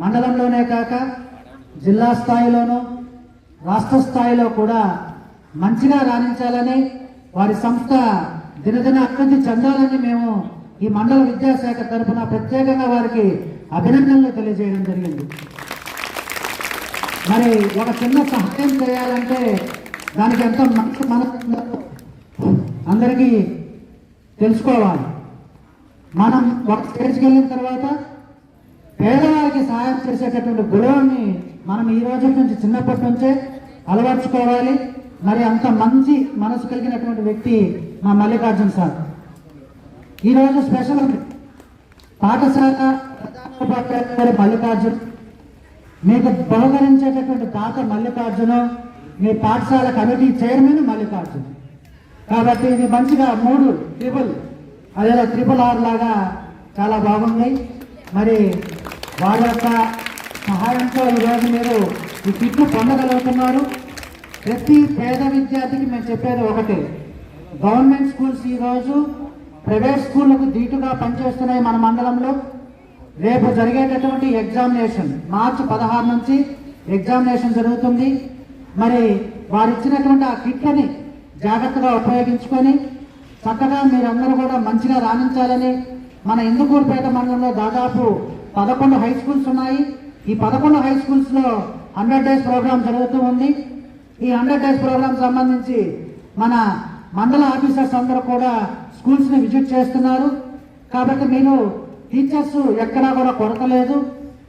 మండలంలోనే కాక జిల్లా స్థాయిలోనూ రాష్ట్ర స్థాయిలో కూడా మంచిగా రాణించాలని, వారి సంస్థ దినదిన అభివృద్ధి చెందాలని మేము ఈ మండల విద్యాశాఖ తరఫున ప్రత్యేకంగా వారికి అభినందనలు తెలియజేయడం జరిగింది. మరి ఒక చిన్న సహాయం చేయాలంటే దానికి ఎంత మనసు అందరికీ తెలుసుకోవాలి. మనం ఒక స్టేజ్కి వెళ్ళిన తర్వాత పేదవారికి సహాయం చేసేటటువంటి గుణాన్ని మనం ఈ రోజు నుంచి చిన్నప్పటి నుంచే అలవర్చుకోవాలి. మరి అంత మంచి మనసు కలిగినటువంటి వ్యక్తి మా మల్లికార్జున సార్. ఈరోజు స్పెషల్ పాఠశాల ప్రధానోపాధ్యాయుడు మల్లికార్జున్, మీకు బహుకరించేటటువంటి తాత మల్లికార్జున, మీ పాఠశాల కమిటీ చైర్మన్ మల్లికార్జున్. కాబట్టి ఇది మంచిగా 3 ట్రిపుల్ అదేలా RRR లాగా చాలా బాగుంది. మరి వారి యొక్క సహాయంతో ఈరోజు మీరు ఈ కిట్లు పొందగలుగుతున్నారు. ప్రతి పేద విద్యార్థికి మేము చెప్పేది ఒకటే, గవర్నమెంట్ స్కూల్స్ ఈరోజు ప్రైవేట్ స్కూళ్లకు ధీటుగా పనిచేస్తున్నాయి మన మండలంలో. రేపు జరిగేటటువంటి ఎగ్జామినేషన్ మార్చి 16 నుంచి ఎగ్జామినేషన్ జరుగుతుంది. మరి వారు ఇచ్చినటువంటి ఆ కిట్లని జాగ్రత్తగా ఉపయోగించుకొని చక్కగా మీరందరూ కూడా మంచిగా రాణించాలని, మన ఇందుకూరుపేట మండలంలో దాదాపు 11 హై స్కూల్స్ ఉన్నాయి. ఈ 11 హై స్కూల్స్లో 100 డేస్ ప్రోగ్రామ్ జరుగుతూ ఉంది. ఈ 100 డేస్ ప్రోగ్రామ్ సంబంధించి మన మండల ఆఫీసర్స్ అందరూ కూడా స్కూల్స్ని విజిట్ చేస్తున్నారు. కాబట్టి మీరు టీచర్స్ ఎక్కడా కూడా కొరత లేదు.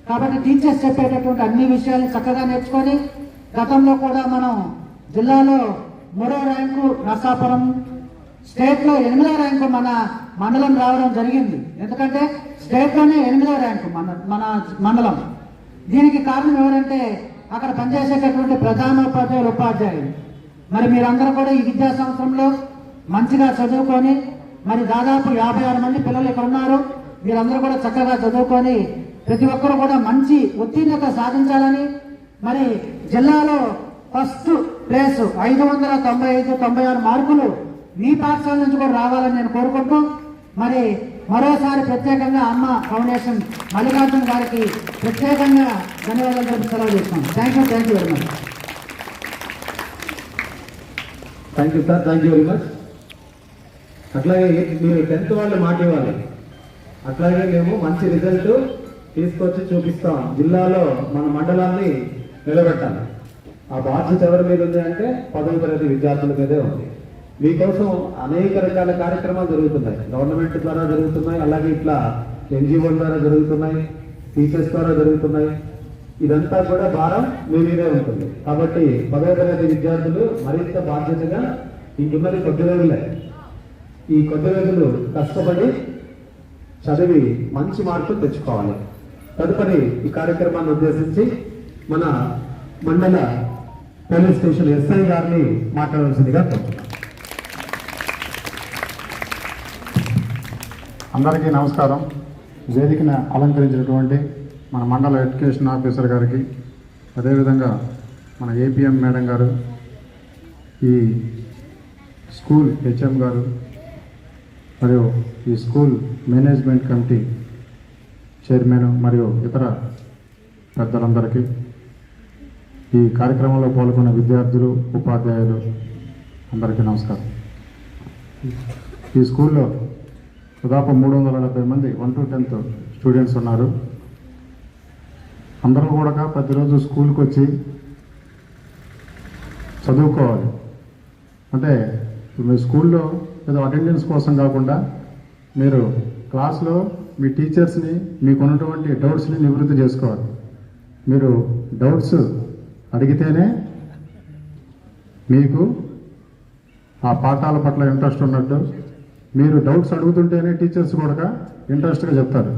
కాబట్టి టీచర్స్ చెప్పేటటువంటి అన్ని విషయాలు చక్కగా నేర్చుకొని, గతంలో కూడా మనం జిల్లాలో 3వ ర్యాంకు నర్సాపురం, స్టేట్లో 8వ ర్యాంకు మన మండలం రావడం జరిగింది. ఎందుకంటే స్టేట్లోనే 8వ ర్యాంకు మన మండలం. దీనికి కారణం ఎవరంటే అక్కడ పనిచేసేటటువంటి ప్రధానోపాధ్యాయులు, ఉపాధ్యాయులు. మరి మీరందరూ కూడా ఈ విద్యా సంవత్సరంలో మంచిగా చదువుకొని, మరి దాదాపు 56 మంది పిల్లలు ఇక్కడ ఉన్నారు. మీరందరూ కూడా చక్కగా చదువుకొని ప్రతి ఒక్కరు కూడా మంచి ఉత్తీర్ణత సాధించాలని, మరి జిల్లాలో ఫస్ట్ ప్లేస్ 595-96 మార్కులు మీ పాఠశాల నుంచి కూడా రావాలని నేను కోరుకుంటూ, మరి మరోసారి ప్రత్యేకంగా అమ్మ ఫౌండేషన్ మల్లికార్జున గారికి ప్రత్యేకంగా ధన్యవాదాలు తెలిపి సెలవు చేస్తాను. Thank you very much. Thank you sir, thank you very much. అట్లాగే మీరు 10th వాళ్ళు మాట ఇవ్వాలి. అట్లాగే మేము మంచి రిజల్ట్ తీసుకొచ్చి చూపిస్తాం. జిల్లాలో మన మండలాన్ని నిలబెట్టాలి. ఆ బాధ్యత ఎవరి మీద ఉంది అంటే 10వ తరగతి విద్యార్థుల మీదే ఉంది. మీకోసం అనేక రకాల కార్యక్రమాలు జరుగుతున్నాయి. గవర్నమెంట్ ద్వారా జరుగుతున్నాయి, అలాగే ఇట్లా NGO ద్వారా జరుగుతున్నాయి, టీచర్స్ ద్వారా జరుగుతున్నాయి. ఇదంతా కూడా భారం మీ మీదే ఉంటుంది. కాబట్టి 10వ తరగతి విద్యార్థులు మరింత బాధ్యతగా ఇంకున్నది కొద్ది రోజులే. ఈ కొద్ది రోజులు కష్టపడి చదివి మంచి మార్కులు తెచ్చుకోవాలి. తదుపరి ఈ కార్యక్రమాన్ని ఉద్దేశించి మన మండల పోలీస్ స్టేషన్ SI గారిని మాట్లాడాల్సిందిగా కోరుతున్నాం. అందరికీ నమస్కారం. వేదికను అలంకరించినటువంటి మన మండల ఎడ్యుకేషన్ ఆఫీసర్ గారికి, అదేవిధంగా మన APM మేడం గారు, ఈ స్కూల్ HM గారు, మరియు ఈ స్కూల్ మేనేజ్మెంట్ కమిటీ చైర్మన్ మరియు ఇతర పెద్దలందరికీ, ఈ కార్యక్రమంలో పాల్గొన్న విద్యార్థులు, ఉపాధ్యాయులు అందరికీ నమస్కారం. ఈ స్కూల్లో దాదాపు 370 మంది 1 to 10th స్టూడెంట్స్ ఉన్నారు. అందరూ కూడా ప్రతిరోజు స్కూల్కి వచ్చి చదువుకోవాలి. అంటే మీ స్కూల్లో ఏదో అటెండెన్స్ కోసం కాకుండా మీరు క్లాస్లో మీ టీచర్స్ని, మీకున్నటువంటి డౌట్స్ని నివృత్తి చేసుకోవాలి. మీరు డౌట్స్ అడిగితేనే మీకు ఆ పాఠాల పట్ల ఇంట్రెస్ట్ ఉన్నట్టు, మీరు డౌట్స్ అడుగుతుంటేనే టీచర్స్ కూడా ఇంట్రెస్ట్గా చెప్తారు.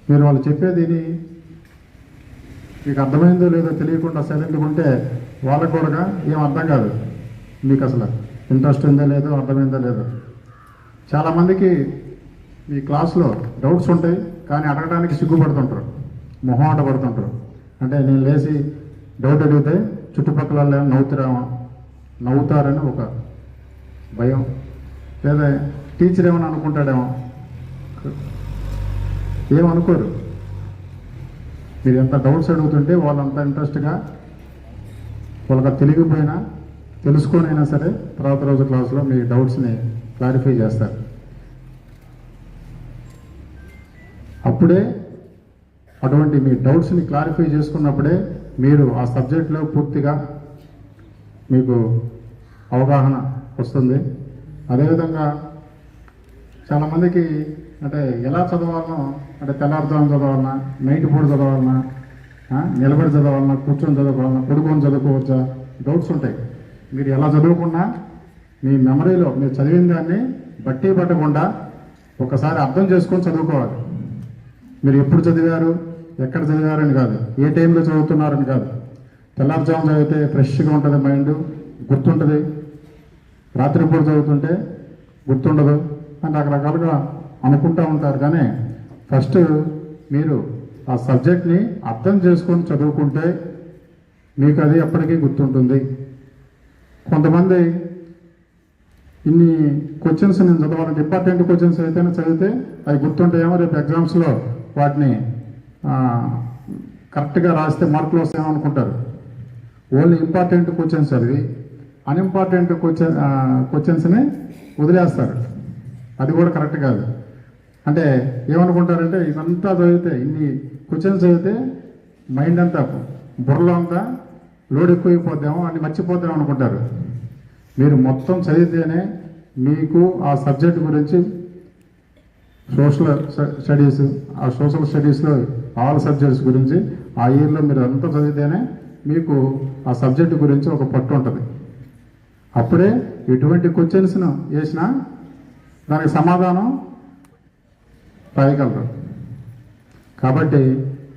మీరు వాళ్ళు చెప్పేది మీకు అర్థమైందో లేదో తెలియకుండా సైలెంట్గా ఉంటే వాళ్ళకు కూడా ఏం అర్థం కాదు. మీకు అసలు ఇంట్రెస్ట్ ఉందో లేదో, అర్థమైందో లేదో. చాలామందికి ఈ క్లాస్లో డౌట్స్ ఉంటాయి, కానీ అడగడానికి సిగ్గుపడుతుంటారు, మొహమాట పడుతుంటారు. అంటే నేను లేచి డౌట్ అడిగితే చుట్టుపక్కల నవ్వుతారని ఒక భయం, లేదా టీచర్ ఏమని అనుకుంటాడేమో, ఏమనుకోరు. మీరు ఎంత డౌట్స్ అడుగుతుంటే వాళ్ళంత ఇంట్రెస్ట్గా వాళ్ళకి తెలియకపోయినా తెలుసుకొని అయినా సరే తర్వాత రోజు క్లాస్లో మీ డౌట్స్ని క్లారిఫై చేస్తారు. అప్పుడే అటువంటి మీ డౌట్స్ని క్లారిఫై చేసుకున్నప్పుడే మీరు ఆ సబ్జెక్ట్లో పూర్తిగా మీకు అవగాహన వస్తుంది. అదేవిధంగా చాలామందికి అంటే ఎలా చదవాలనో, అంటే తెల్లారుజాము చదవాలన్నా, నైట్ పూట చదవాలన్నా, నిలబడి చదవాలన్నా, కూర్చొని చదువుకోవాలన్నా, పడుకొని చదువుకోవచ్చా, డౌట్స్ ఉంటాయి. మీరు ఎలా చదువుకున్నా మీ మెమరీలో మీరు చదివిన దాన్ని బట్టి పట్టకుండా ఒకసారి అర్థం చేసుకొని చదువుకోవాలి. మీరు ఎప్పుడు చదివారు, ఎక్కడ చదివారని కాదు, ఏ టైంలో చదువుతున్నారని కాదు. తెల్లారుజాము చదివితే ఫ్రెష్గా ఉంటుంది, మైండ్ గుర్తుంటుంది. రాత్రిపూట చదువుతుంటే గుర్తుండదు అని రకరకాలుగా అనుకుంటూ ఉంటారు. కానీ ఫస్ట్ మీరు ఆ సబ్జెక్ట్ని అర్థం చేసుకొని చదువుకుంటే మీకు అది ఎప్పటికీ గుర్తుంటుంది. కొంతమంది ఇన్ని క్వశ్చన్స్ నేను చదవాలంటే ఇంపార్టెంట్ క్వశ్చన్స్ అయితేనే చదివితే అవి గుర్తుంటాయేమో, రేపు ఎగ్జామ్స్లో వాటిని కరెక్ట్గా రాస్తే మార్కులు వస్తాయేమో అనుకుంటారు. ఓన్లీ ఇంపార్టెంట్ క్వశ్చన్స్ చదివి అన్ఇంపార్టెంట్ క్వశ్చన్స్ని వదిలేస్తారు. అది కూడా కరెక్ట్ కాదు. అంటే ఏమనుకుంటారంటే ఇదంతా చదివితే, ఇన్ని క్వశ్చన్స్ చదివితే మైండ్ అంతా బుర్రలో అంతా లోడ్ ఎక్కువైపోద్దామో అని మర్చిపోతామో అనుకుంటారు. మీరు మొత్తం చదివితేనే మీకు ఆ సబ్జెక్ట్ గురించి సోషల్ స్టడీస్, ఆ సోషల్ స్టడీస్లో ఆల్ సబ్జెక్ట్స్ గురించి ఆ ఇయర్లో మీరు అంతా చదివితేనే మీకు ఆ సబ్జెక్టు గురించి ఒక పట్టు ఉంటుంది. అప్పుడే ఎటువంటి క్వశ్చన్స్ను వేసినా దానికి సమాధానం రాయగలరు. కాబట్టి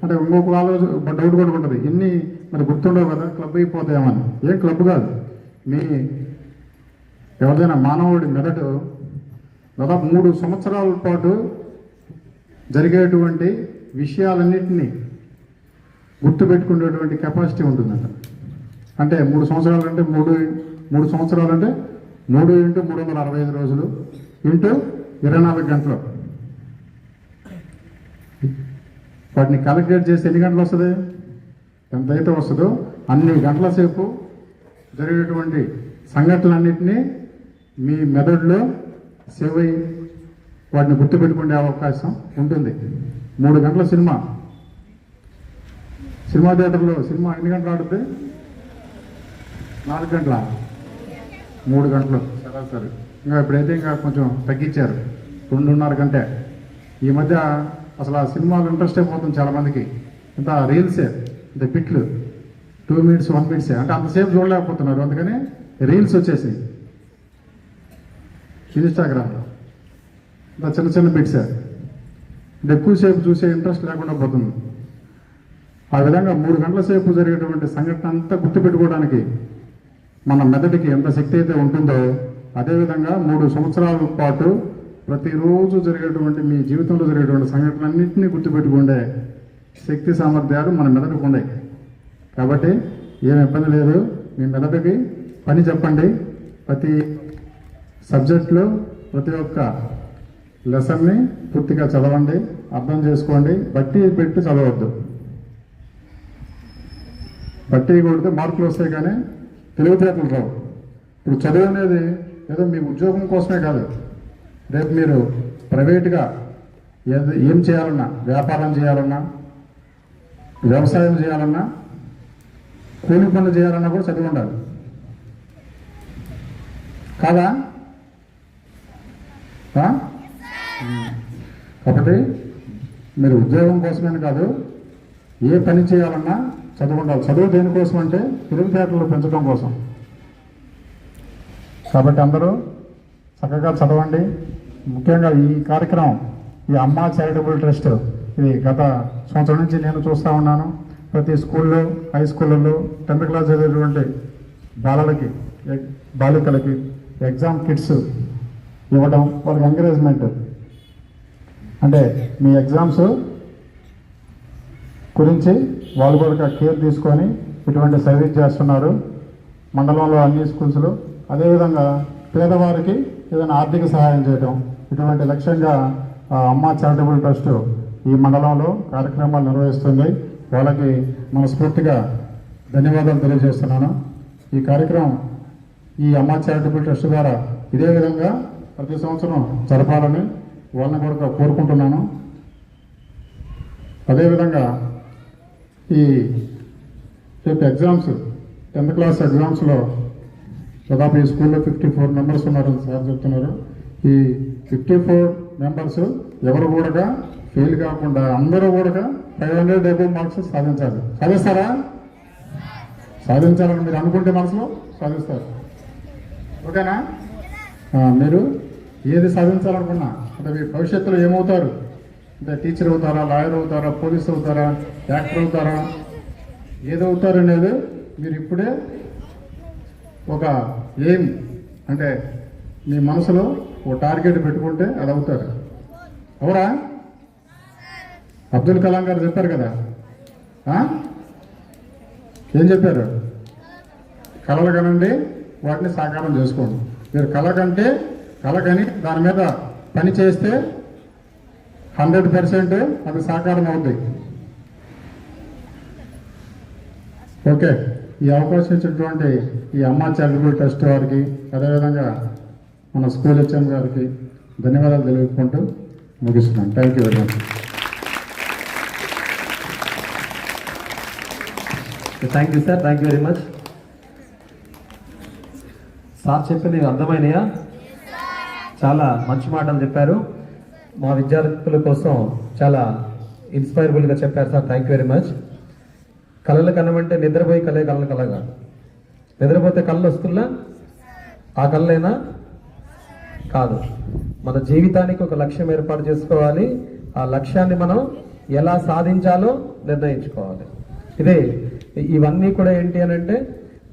అంటే ఇంకొక డౌట్ కూడా ఉంటుంది, ఇన్ని మరి గుర్తుండవు కదా, క్లబ్ అయిపోతాయేమని. ఏం క్లబ్ కాదు. మీ ఎవరిదైనా మానవుడి మెదడు దాదాపు 3 సంవత్సరాల పాటు జరిగేటువంటి విషయాలన్నింటినీ గుర్తుపెట్టుకునేటువంటి కెపాసిటీ ఉంటుందంట. అంటే 3 సంవత్సరాలు అంటే 3 సంవత్సరాలు అంటే 3 × 365 రోజులు ఇంటూ 24 గంటలు. వాటిని క్యాలిక్యులేట్ చేసి ఎన్ని గంటలు వస్తుంది, ఎంతైతే వస్తుందో అన్ని గంటల సేపు జరిగేటువంటి సంఘటనలన్నింటినీ మీ మెదడులో సేవ్ అయ్యి వాటిని గుర్తుపెట్టుకునే అవకాశం ఉంటుంది. 3 గంటల సినిమా థియేటర్లో సినిమా ఎన్ని గంటలు ఆడుతుంది? 4 గంటల 3 గంటలు సరాసరి. ఇంకా ఇప్పుడైతే ఇంకా కొంచెం తగ్గించారు, 2.5 గంటే. ఈ మధ్య అసలు ఆ సినిమాలు ఇంట్రెస్ట్ అయిపోతుంది చాలామందికి. ఇంత రీల్సే, ఇంత పిట్లు 2 minutes 1 minute అంటే అంతసేపు చూడలేకపోతున్నారు. అందుకని రీల్స్ వచ్చేసి ఇన్స్టాగ్రామ్లో ఇంత చిన్న చిన్న బిట్సే, అంటే ఎక్కువసేపు చూసే ఇంట్రెస్ట్ లేకుండా పోతుంది. ఆ విధంగా 3 గంటల సేపు జరిగేటువంటి సంఘటన అంతా గుర్తుపెట్టుకోవడానికి మన మెదడుకి ఎంత శక్తి అయితే ఉంటుందో, అదేవిధంగా 3 సంవత్సరాల పాటు ప్రతిరోజు జరిగేటువంటి మీ జీవితంలో జరిగేటువంటి సంఘటనలన్నింటినీ గుర్తుపెట్టుకుండే శక్తి సామర్థ్యాలు మన మెదడుకు ఉన్నాయి. కాబట్టి ఏమి ఇబ్బంది లేదు. మీ మెదడుకి పని చెప్పండి. ప్రతి సబ్జెక్టులో ప్రతి ఒక్క లెసన్ని పూర్తిగా చదవండి, అర్థం చేసుకోండి. బట్టి పెట్టి చదవద్దు. బట్టి కొడితే మార్కులు వస్తాయి కానీ తెలివితేటలు రావు. ఇప్పుడు చదువు అనేది ఏదో మీ ఉద్యోగం కోసమే కాదు, రేపు మీరు ప్రైవేట్గా ఏం చేయాలన్నా, వ్యాపారం చేయాలన్నా, వ్యవసాయం చేయాలన్నా, కూలి పనులు చేయాలన్నా కూడా చదివి ఉండాలి కాదా? కాబట్టి మీరు ఉద్యోగం కోసమని కాదు, ఏ పని చేయాలన్నా చదువు ఉండాలి. చదువు దేనికోసం అంటే తెలివితేటలు పెంచడం కోసం. కాబట్టి అందరూ చక్కగా చదవండి. ముఖ్యంగా ఈ కార్యక్రమం, ఈ అమ్మ చారిటబుల్ ట్రస్ట్, ఇది గత సంవత్సరం నుంచి నేను చూస్తూ ఉన్నాను. ప్రతి స్కూల్లో, హై స్కూళ్ళల్లో 10th క్లాస్ చదివేటువంటి బాలికలకి ఎగ్జామ్ కిట్స్ ఇవ్వడం, వాళ్ళకి ఎంకరేజ్మెంట్. అంటే మీ ఎగ్జామ్స్ గురించి వాళ్ళు కూడా కేర్ తీసుకొని ఇటువంటి సర్వీస్ చేస్తున్నారు మండలంలో అన్ని స్కూల్స్లో. అదేవిధంగా పేదవారికి ఏదైనా ఆర్థిక సహాయం చేయడం, ఇటువంటి లక్ష్యంగా అమ్మ చారిటబుల్ ట్రస్ట్ ఈ మండలంలో కార్యక్రమాలు నిర్వహిస్తుంది. వాళ్ళకి మనస్ఫూర్తిగా ధన్యవాదాలు తెలియజేస్తున్నాను. ఈ కార్యక్రమం ఈ అమ్మ చారిటబుల్ ట్రస్ట్ ద్వారా ఇదే విధంగా ప్రతి సంవత్సరం జరపాలని వాళ్ళని కూడా కోరుకుంటున్నాను. అదేవిధంగా ఈ రేపు ఎగ్జామ్స్ 10th క్లాస్ ఎగ్జామ్స్లో దాదాపు ఈ స్కూల్లో 54 మెంబర్స్ ఉన్నారని సార్ చెప్తున్నారు. ఈ 54 మెంబర్స్ ఎవరు కూడా ఫెయిల్ కాకుండా అందరూ కూడా 500 అబోవ్ మార్క్స్ సాధించాలి. సాధిస్తారా? సాధించాలని మీరు అనుకుంటే మనసులో సాధిస్తారు. ఓకేనా? మీరు ఏది సాధించాలనుకున్నా అంటే మీ భవిష్యత్తులో ఏమవుతారు అంటే టీచర్ అవుతారా, లాయర్ అవుతారా, పోలీస్ అవుతారా, యాక్టర్ అవుతారా, ఏదవుతారు అనేది మీరు ఇప్పుడే ఒక ఎయిమ్ అంటే మీ మనసులో ఒక టార్గెట్ పెట్టుకుంటే అది అవుతారు. అవురా? అబ్దుల్ కలాం గారు చెప్పారు కదా, ఏం చెప్పారు? కళలు కనండి, వాటిని సాకారం చేసుకోండి. మీరు కళకని దాని మీద పని చేస్తే 100% అది సాకారం అవుతుంది. ఓకే, ఈ అవకాశం ఇచ్చినటువంటి ఈ అమ్మ చారిటబుల్ ట్రస్ట్ వారికి, అదేవిధంగా మన స్కూల్ హెచ్ఎం గారికి ధన్యవాదాలు తెలుపుకుంటూ ముగిస్తున్నాను. Thank you very much. Thank you sir, thank you very much. Sir చెప్పినవి అర్థమైనయా? చాలా మంచి మాటలు చెప్పారు. మా విద్యార్థుల కోసం చాలా ఇన్స్పైరబుల్గా చెప్పారు sir. Thank you very much. కళలు కనమంటే నిద్రపోయి కళలు కలగా, నిద్రపోతే కళ్ళు వస్తుందా? ఆ కళ్ళైనా కాదు. మన జీవితానికి ఒక లక్ష్యం ఏర్పాటు చేసుకోవాలి. ఆ లక్ష్యాన్ని మనం ఎలా సాధించాలో నిర్ణయించుకోవాలి. ఇవన్నీ కూడా ఏంటి అని అంటే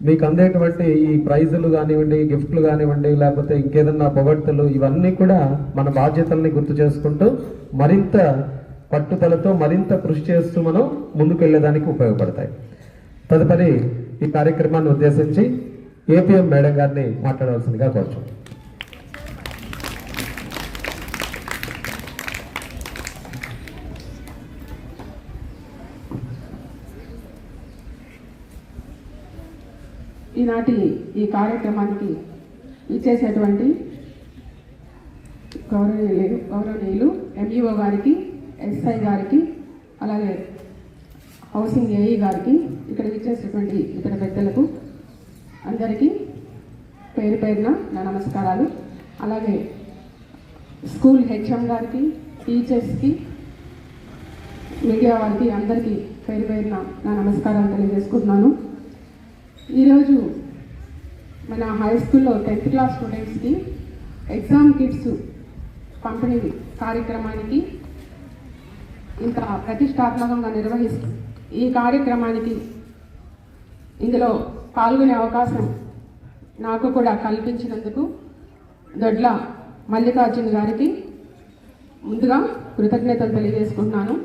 మీకు అందేటువంటి ఈ ప్రైజులు కానివ్వండి, గిఫ్ట్లు కానివ్వండి, లేకపోతే ఇంకేదన్నా పొగడ్తలు, ఇవన్నీ కూడా మన బాధ్యతల్ని గుర్తు చేసుకుంటూ మరింత పట్టుదలతో మరింత కృషి చేస్తూ మనం ముందుకు వెళ్ళేదానికి ఉపయోగపడతాయి. తదుపరి ఈ కార్యక్రమాన్ని ఉద్దేశించి ఏపీఎం మేడం గారిని మాట్లాడవలసిందిగా కోరుచు. ఈనాటి ఈ కార్యక్రమానికి ఇచ్చేసేటువంటి గౌరవనీయులు ఎంఈఓ గారికి, ఎస్ఐ గారికి, అలాగే హౌసింగ్ ఏఈ గారికి, ఇక్కడ ఇచ్చేసేటువంటి ఇతర పెద్దలకు అందరికీ పేరు పేరున నా నమస్కారాలు. అలాగే స్కూల్ హెచ్ఎం గారికి, టీచర్స్కి, మీడియా వారికి అందరికీ పేరు పేరున నా నమస్కారాలు తెలియజేసుకుంటున్నాను. ఈరోజు మన హై స్కూల్లో 10th క్లాస్ స్టూడెంట్స్కి ఎగ్జామ్ కిట్స్ పంపిణీ కార్యక్రమానికి ఇంత ప్రతిష్టాత్మకంగా నిర్వహిస్తూ ఈ కార్యక్రమానికి ఇందులో పాల్గొనే అవకాశం నాకు కూడా కల్పించినందుకు దొడ్ల మల్లికార్జున గారికి ముందుగా కృతజ్ఞతలు తెలియజేసుకుంటున్నాను.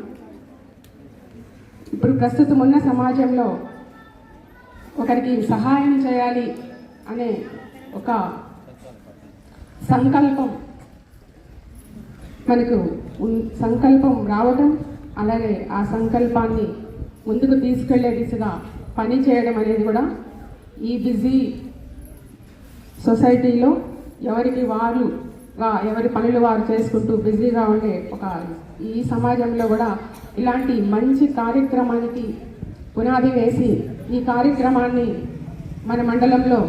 ఇప్పుడు ప్రస్తుతం ఉన్న సమాజంలో ఒకరికి సహాయం చేయాలి అనే ఒక సంకల్పం రావడం, అలాగే ఆ సంకల్పాన్ని ముందుకు తీసుకెళ్లే దిశగా పని చేయడం అనేది కూడా ఈ బిజీ సొసైటీలో ఎవరి పనులు వారు చేసుకుంటూ బిజీగా ఉండే ఈ సమాజంలో కూడా ఇలాంటి మంచి కార్యక్రమానికి పునాది వేసి ఈ కార్యక్రమాన్ని మన మండలంలో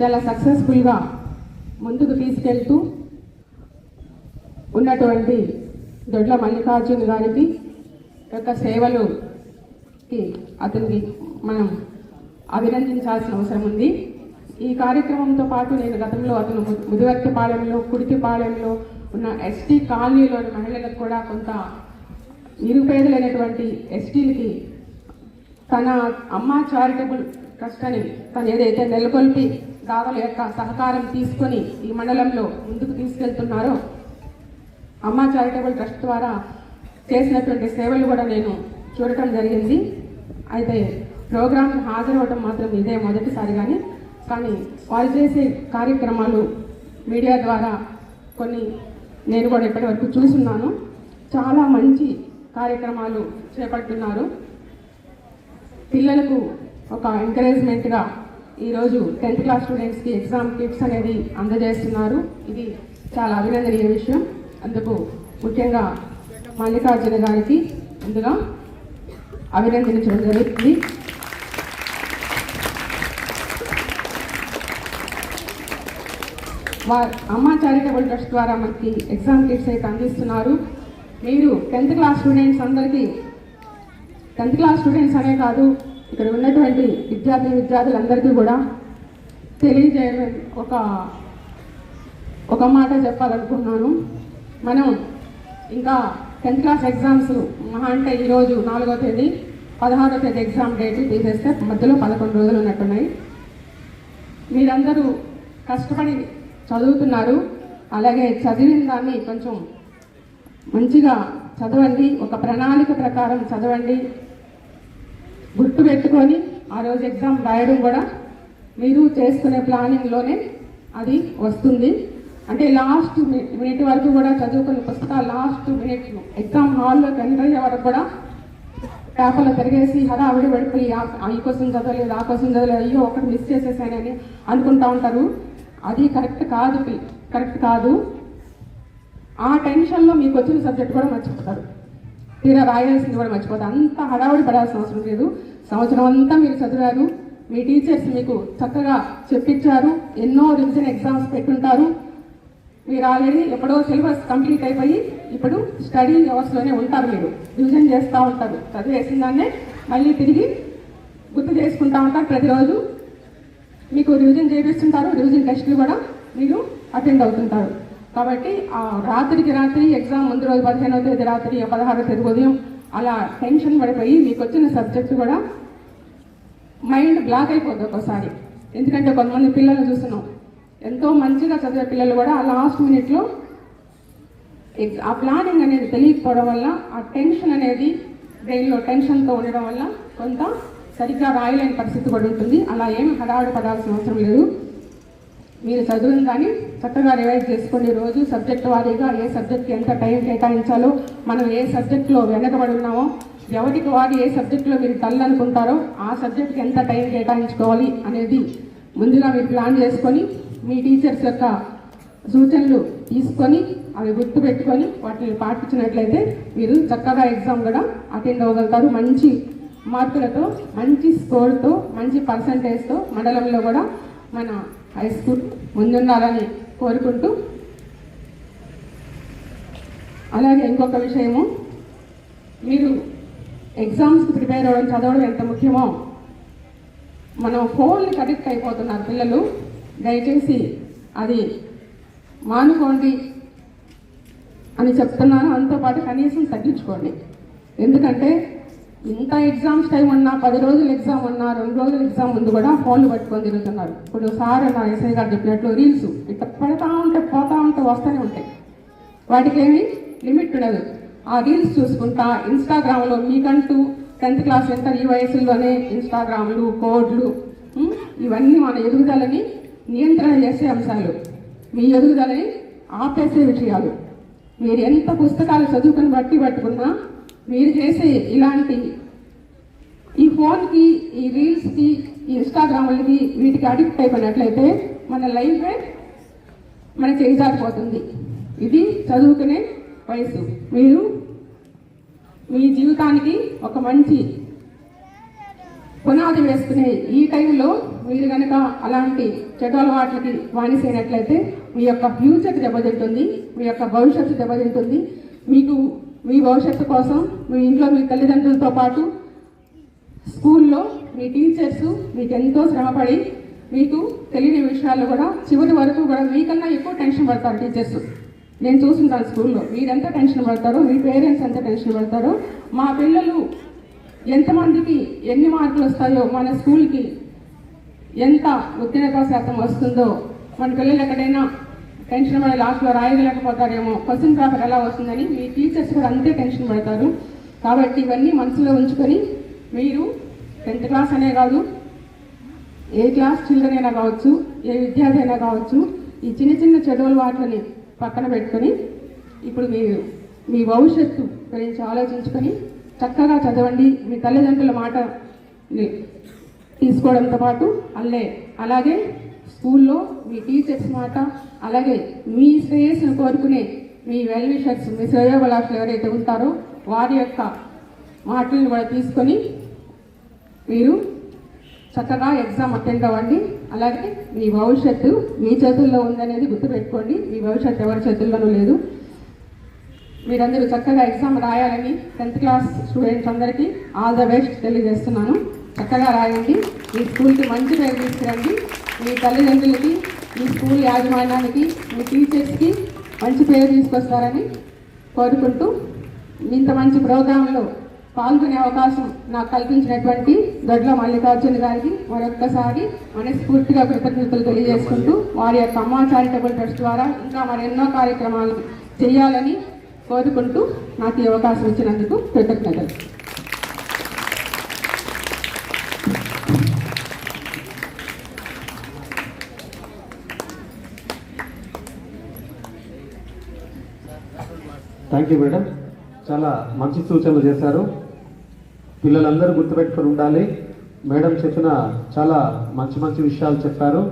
చాలా సక్సెస్ఫుల్గా ముందుకు తీసుకెళ్తూ ఉన్నటువంటి దొడ్ల మల్లికార్జున గారికి యొక్క సేవలుకి అతనికి మనం అభినందించాల్సిన అవసరం ఉంది. ఈ కార్యక్రమంతో పాటు నేను గతంలో అతను ముదివర్తిపాలెంలో, కుడితిపాలెంలో ఉన్న ఎస్టీ కాలనీలోని మహిళలకు కూడా కొంత నిరుపేదలైనటువంటి ఎస్టీలకి తన అమ్మ చారిటబుల్ ట్రస్ట్ అని తను ఏదైతే నెలకొల్పి దాతల యొక్క సహకారం తీసుకొని ఈ మండలంలో ముందుకు తీసుకెళ్తున్నారో అమ్మ చారిటబుల్ ట్రస్ట్ ద్వారా చేసినటువంటి సేవలు కూడా నేను చూడటం జరిగింది. అయితే ప్రోగ్రాంకి హాజరవడం మాత్రం ఇదే మొదటిసారి, కానీ వాళ్ళు చేసే కార్యక్రమాలు మీడియా ద్వారా కొన్ని నేను కూడా ఇప్పటివరకు చూస్తున్నాను. చాలా మంచి కార్యక్రమాలు చేపడుతున్నారు. పిల్లలకు ఒక ఎంకరేజ్మెంట్గా ఈరోజు 10th క్లాస్ స్టూడెంట్స్కి ఎగ్జామ్ కిట్స్ అనేది అందజేస్తున్నారు. ఇది చాలా అభినందనీయ విషయం. అందుకు ముఖ్యంగా మల్లికార్జున గారికి ముందుగా అభినందించడం జరుగుతుంది. అమ్మ చారిటబుల్ ట్రస్ట్ ద్వారా మనకి ఎగ్జామ్ కిట్స్ అయితే అందిస్తున్నారు. మీరు 10th క్లాస్ స్టూడెంట్స్ అందరికీ 10th క్లాస్ స్టూడెంట్స్ అనే కాదు, ఇక్కడ ఉన్నటువంటి విద్యార్థులందరికీ కూడా తెలియజేయడం ఒక మాట చెప్పాలనుకుంటున్నాను. మనం ఇంకా 10th క్లాస్ ఎగ్జామ్స్ మహా అంటే ఈరోజు 4వ తేదీ, 16వ తేదీ ఎగ్జామ్ డేట్ తీసేస్తే మధ్యలో 11 రోజులు ఉన్నట్టున్నాయి. మీరందరూ కష్టపడి చదువుతున్నారు. అలాగే చదివిన దాన్ని కొంచెం మంచిగా చదవండి, ఒక ప్రణాళిక ప్రకారం చదవండి, గుర్తు పెట్టుకొని ఆ రోజు ఎగ్జామ్ రాయడం కూడా మీరు చేసుకునే ప్లానింగ్లోనే అది వస్తుంది. అంటే లాస్ట్ మినిట్ వరకు కూడా చదువుకునే పుస్తకాలు లాస్ట్ మినిట్ ఎగ్జామ్ హాల్లోకి ఎంటర్ అయ్యే వరకు కూడా పేపర్లో తిరిగేసి హడావిడి పడిపోయి ఈ క్వశ్చన్ చదవలేదు, ఆ క్వశ్చన్ చదవలేదు, అయ్యో ఒకటి మిస్ చేసేసానని అనుకుంటా ఉంటారు. అది కరెక్ట్ కాదు. ఆ టెన్షన్లో మీకు వచ్చిన సబ్జెక్ట్ కూడా మర్చిపోతారు, తీరా రాయాల్సింది కూడా మర్చిపోతారు. అంత హడావుడి పడాల్సిన అవసరం లేదు. సంవత్సరం అంతా మీరు చదివారు, మీ టీచర్స్ మీకు చక్కగా చెప్పించారు, ఎన్నో రివిజన్ ఎగ్జామ్స్ పెట్టుంటారు. మీరు ఆల్రెడీ ఎప్పుడో సిలబస్ కంప్లీట్ అయిపోయి ఇప్పుడు స్టడీ అవర్స్లోనే ఉంటారు. మీరు రివిజన్ చేస్తూ ఉంటారు, చదివేసిన దాన్నే మళ్ళీ తిరిగి గుర్తు చేసుకుంటూ ఉంటారు. ప్రతిరోజు మీకు రివిజన్ చేపిస్తుంటారు, రివిజన్ టెస్టులు కూడా మీరు అటెండ్ అవుతుంటారు. కాబట్టి ఆ రాత్రి ఎగ్జామ్ ముందు రోజు 15వ తేదీ రాత్రి, 16వ తేదీ ఉదయం అలా టెన్షన్ పడిపోయి మీకు వచ్చిన సబ్జెక్టు కూడా మైండ్ బ్లాక్ అయిపోద్ది ఒక్కోసారి. ఎందుకంటే కొంతమంది పిల్లలు చూస్తున్నాం, ఎంతో మంచిగా చదివే పిల్లలు కూడా ఆ లాస్ట్ మినిట్లో ఆ ప్లానింగ్ అనేది తెలియకపోవడం వల్ల ఆ టెన్షన్ అనేది బ్రెయిన్లో టెన్షన్తో ఉండడం వల్ల కొంత సరిగ్గా రాయలేని పరిస్థితి కూడా ఉంటుంది. అలా ఏమి హడావుడి పడాల్సిన అవసరం లేదు. మీరు చదివిన దాన్ని చక్కగా రివైజ్ చేసుకోండి. రోజు సబ్జెక్టు వారీగా ఏ సబ్జెక్ట్కి ఎంత టైం కేటాయించాలో, మనం ఏ సబ్జెక్టులో వెనకబడి ఉన్నామో, ఎవరికి వారు ఏ సబ్జెక్టులో మీరు డల్ అనుకుంటారో ఆ సబ్జెక్ట్కి ఎంత టైం కేటాయించుకోవాలి అనేది ముందుగా మీరు ప్లాన్ చేసుకొని మీ టీచర్స్ యొక్క సూచనలు తీసుకొని అవి గుర్తుపెట్టుకొని వాటిని పాటించినట్లయితే మీరు చక్కగా ఎగ్జామ్ కూడా అటెండ్ అవ్వగలుగుతారు. మంచి మార్కులతో, మంచి స్కోర్తో, మంచి పర్సంటేజ్తో మండలంలో కూడా మన హై స్కూల్ ముందుండాలని కోరుకుంటూ, అలాగే ఇంకొక విషయము, మీరు ఎగ్జామ్స్కి ప్రిపేర్ అవ్వడం, చదవడం ఎంత ముఖ్యమో, మనం ఫోన్కి అడిక్ట్ అయిపోతున్నారు పిల్లలు. దయచేసి అది మానుకోండి అని చెప్తున్నాను. అంతోపాటు కనీసం తగ్గించుకోండి. ఎందుకంటే ఇంత ఎగ్జామ్స్ టైం ఉన్నా, 10 రోజులు ఎగ్జామ్ ఉన్నా, 2 రోజులు ఎగ్జామ్ ముందు కూడా ఫోన్లు పట్టుకొని తిరుగుతున్నారు. ఇప్పుడు సార్ నా ఎస్ఐ గారు చెప్పినట్లు రీల్స్ ఇట్లా పడతా ఉంటే పోతా ఉంటే వస్తూనే ఉంటాయి. వాటికి ఏమి లిమిట్ ఉండదు. ఆ రీల్స్ చూసుకుంటా ఇన్స్టాగ్రామ్లో మీకంటూ 10th క్లాస్ ఎంత ఈ వయసులోనే ఇన్స్టాగ్రామ్లు, కోడ్లు, ఇవన్నీ మన ఎదుగుదలని నియంత్రణ చేసే అంశాలు, మీ ఎదుగుదలని ఆపేసే విషయాలు. మీరు ఎంత పుస్తకాలు చదువుకుని పట్టుకున్నా మీరు చేసే ఇలాంటి ఈ ఫోన్కి, ఈ రీల్స్కి, ఈ ఇన్స్టాగ్రామ్లకి, వీటికి అడిక్ట్ అయిపోయినట్లయితే మన లైఫే మన చేజారిపోతుంది. ఇది చదువుకునే వయసు. మీరు మీ జీవితానికి ఒక మంచి పునాది వేసుకునే ఈ టైంలో మీరు కనుక అలాంటి చెడు అలవాట్లకి బానిసైనట్లయితే మీ యొక్క ఫ్యూచర్ దెబ్బతింటుంది, మీ యొక్క భవిష్యత్తు దెబ్బతింటుంది. మీకు మీ భవిష్యత్తు కోసం మీ ఇంట్లో మీ తల్లిదండ్రులతో పాటు స్కూల్లో మీ టీచర్స్ మీకు ఎంతో శ్రమపడి మీకు తెలియని విషయాలు కూడా చివరి వరకు కూడా మీకన్నా ఎక్కువ టెన్షన్ పడతారు టీచర్స్. నేను చూస్తుంటాను స్కూల్లో మీరెంత టెన్షన్ పడతారో, మీ పేరెంట్స్ ఎంత టెన్షన్ పడతారో, మా పిల్లలు ఎంతమందికి ఎన్ని మార్కులు వస్తాయో, మన స్కూల్కి ఎంత ఉత్తీర్ణత శాతం వస్తుందో, మన పిల్లలు ఎక్కడైనా టెన్షన్ పడి లాస్ట్లో రాయలేకపోతారేమో, క్వశ్చన్ పేపర్ ఎలా వస్తుందని మీ టీచర్స్ కూడా అంతే టెన్షన్ పడతారు. కాబట్టి ఇవన్నీ మనసులో ఉంచుకొని మీరు 10th క్లాస్ అనే కాదు, ఏ క్లాస్ చిల్డ్రన్ అయినా కావచ్చు, ఏ విద్యార్థి అయినా కావచ్చు, ఈ చిన్న చిన్న చెడు అలవాట్లని పక్కన పెట్టుకొని ఇప్పుడు మీ భవిష్యత్తు గురించి ఆలోచించుకొని చక్కగా చదవండి. మీ తల్లిదండ్రుల మాట తీసుకోవడంతో పాటు అలాగే స్కూల్లో మీ టీచర్స్ మాట, అలాగే మీ శ్రేయస్సును కోరుకునే మీ వెల్ విషర్స్, మీ శ్రేయోభిలాషులు ఎవరైతే ఉంటారో వారి యొక్క మాటలను కూడా తీసుకొని మీరు చక్కగా ఎగ్జామ్ అటెండ్ అవ్వండి. అలాగే మీ భవిష్యత్తు మీ చేతుల్లో ఉందనేది గుర్తుపెట్టుకోండి. మీ భవిష్యత్తు ఎవరి చేతుల్లోనూ లేదు. మీరందరూ చక్కగా ఎగ్జామ్ రాయాలని 10th క్లాస్ స్టూడెంట్స్ అందరికీ ఆల్ ద బెస్ట్ తెలియజేస్తున్నాను. చక్కగా రాయండి. మీ స్కూల్కి మంచి పేరు తీసుకురండి. మీ తల్లిదండ్రులకి, మీ స్కూల్ యాజమాన్యానికి, మీ టీచర్స్కి మంచి పేరు తీసుకొస్తారని కోరుకుంటూ ఇంత మంచి ప్రోగ్రాంలో పాల్గొనే అవకాశం నాకు కల్పించినటువంటి దొడ్ల మల్లికార్జున గారికి మరొక్కసారి మనస్ఫూర్తిగా కృతజ్ఞతలు తెలియజేసుకుంటూ వారి యొక్క అమ్మా చారిటబుల్ ట్రస్ట్ ద్వారా ఇంకా మరెన్నో కార్యక్రమాలు చేయాలని కోరుకుంటూ నాకు ఈ అవకాశం ఇచ్చినందుకు కృతజ్ఞతలు. థ్యాంక్ యూ మేడం, చాలా మంచి సూచనలు చేశారు. పిల్లలందరూ గుర్తుపెట్టుకొని ఉండాలి. మేడం చెప్పిన చాలా మంచి మంచి విషయాలు చెప్పారు.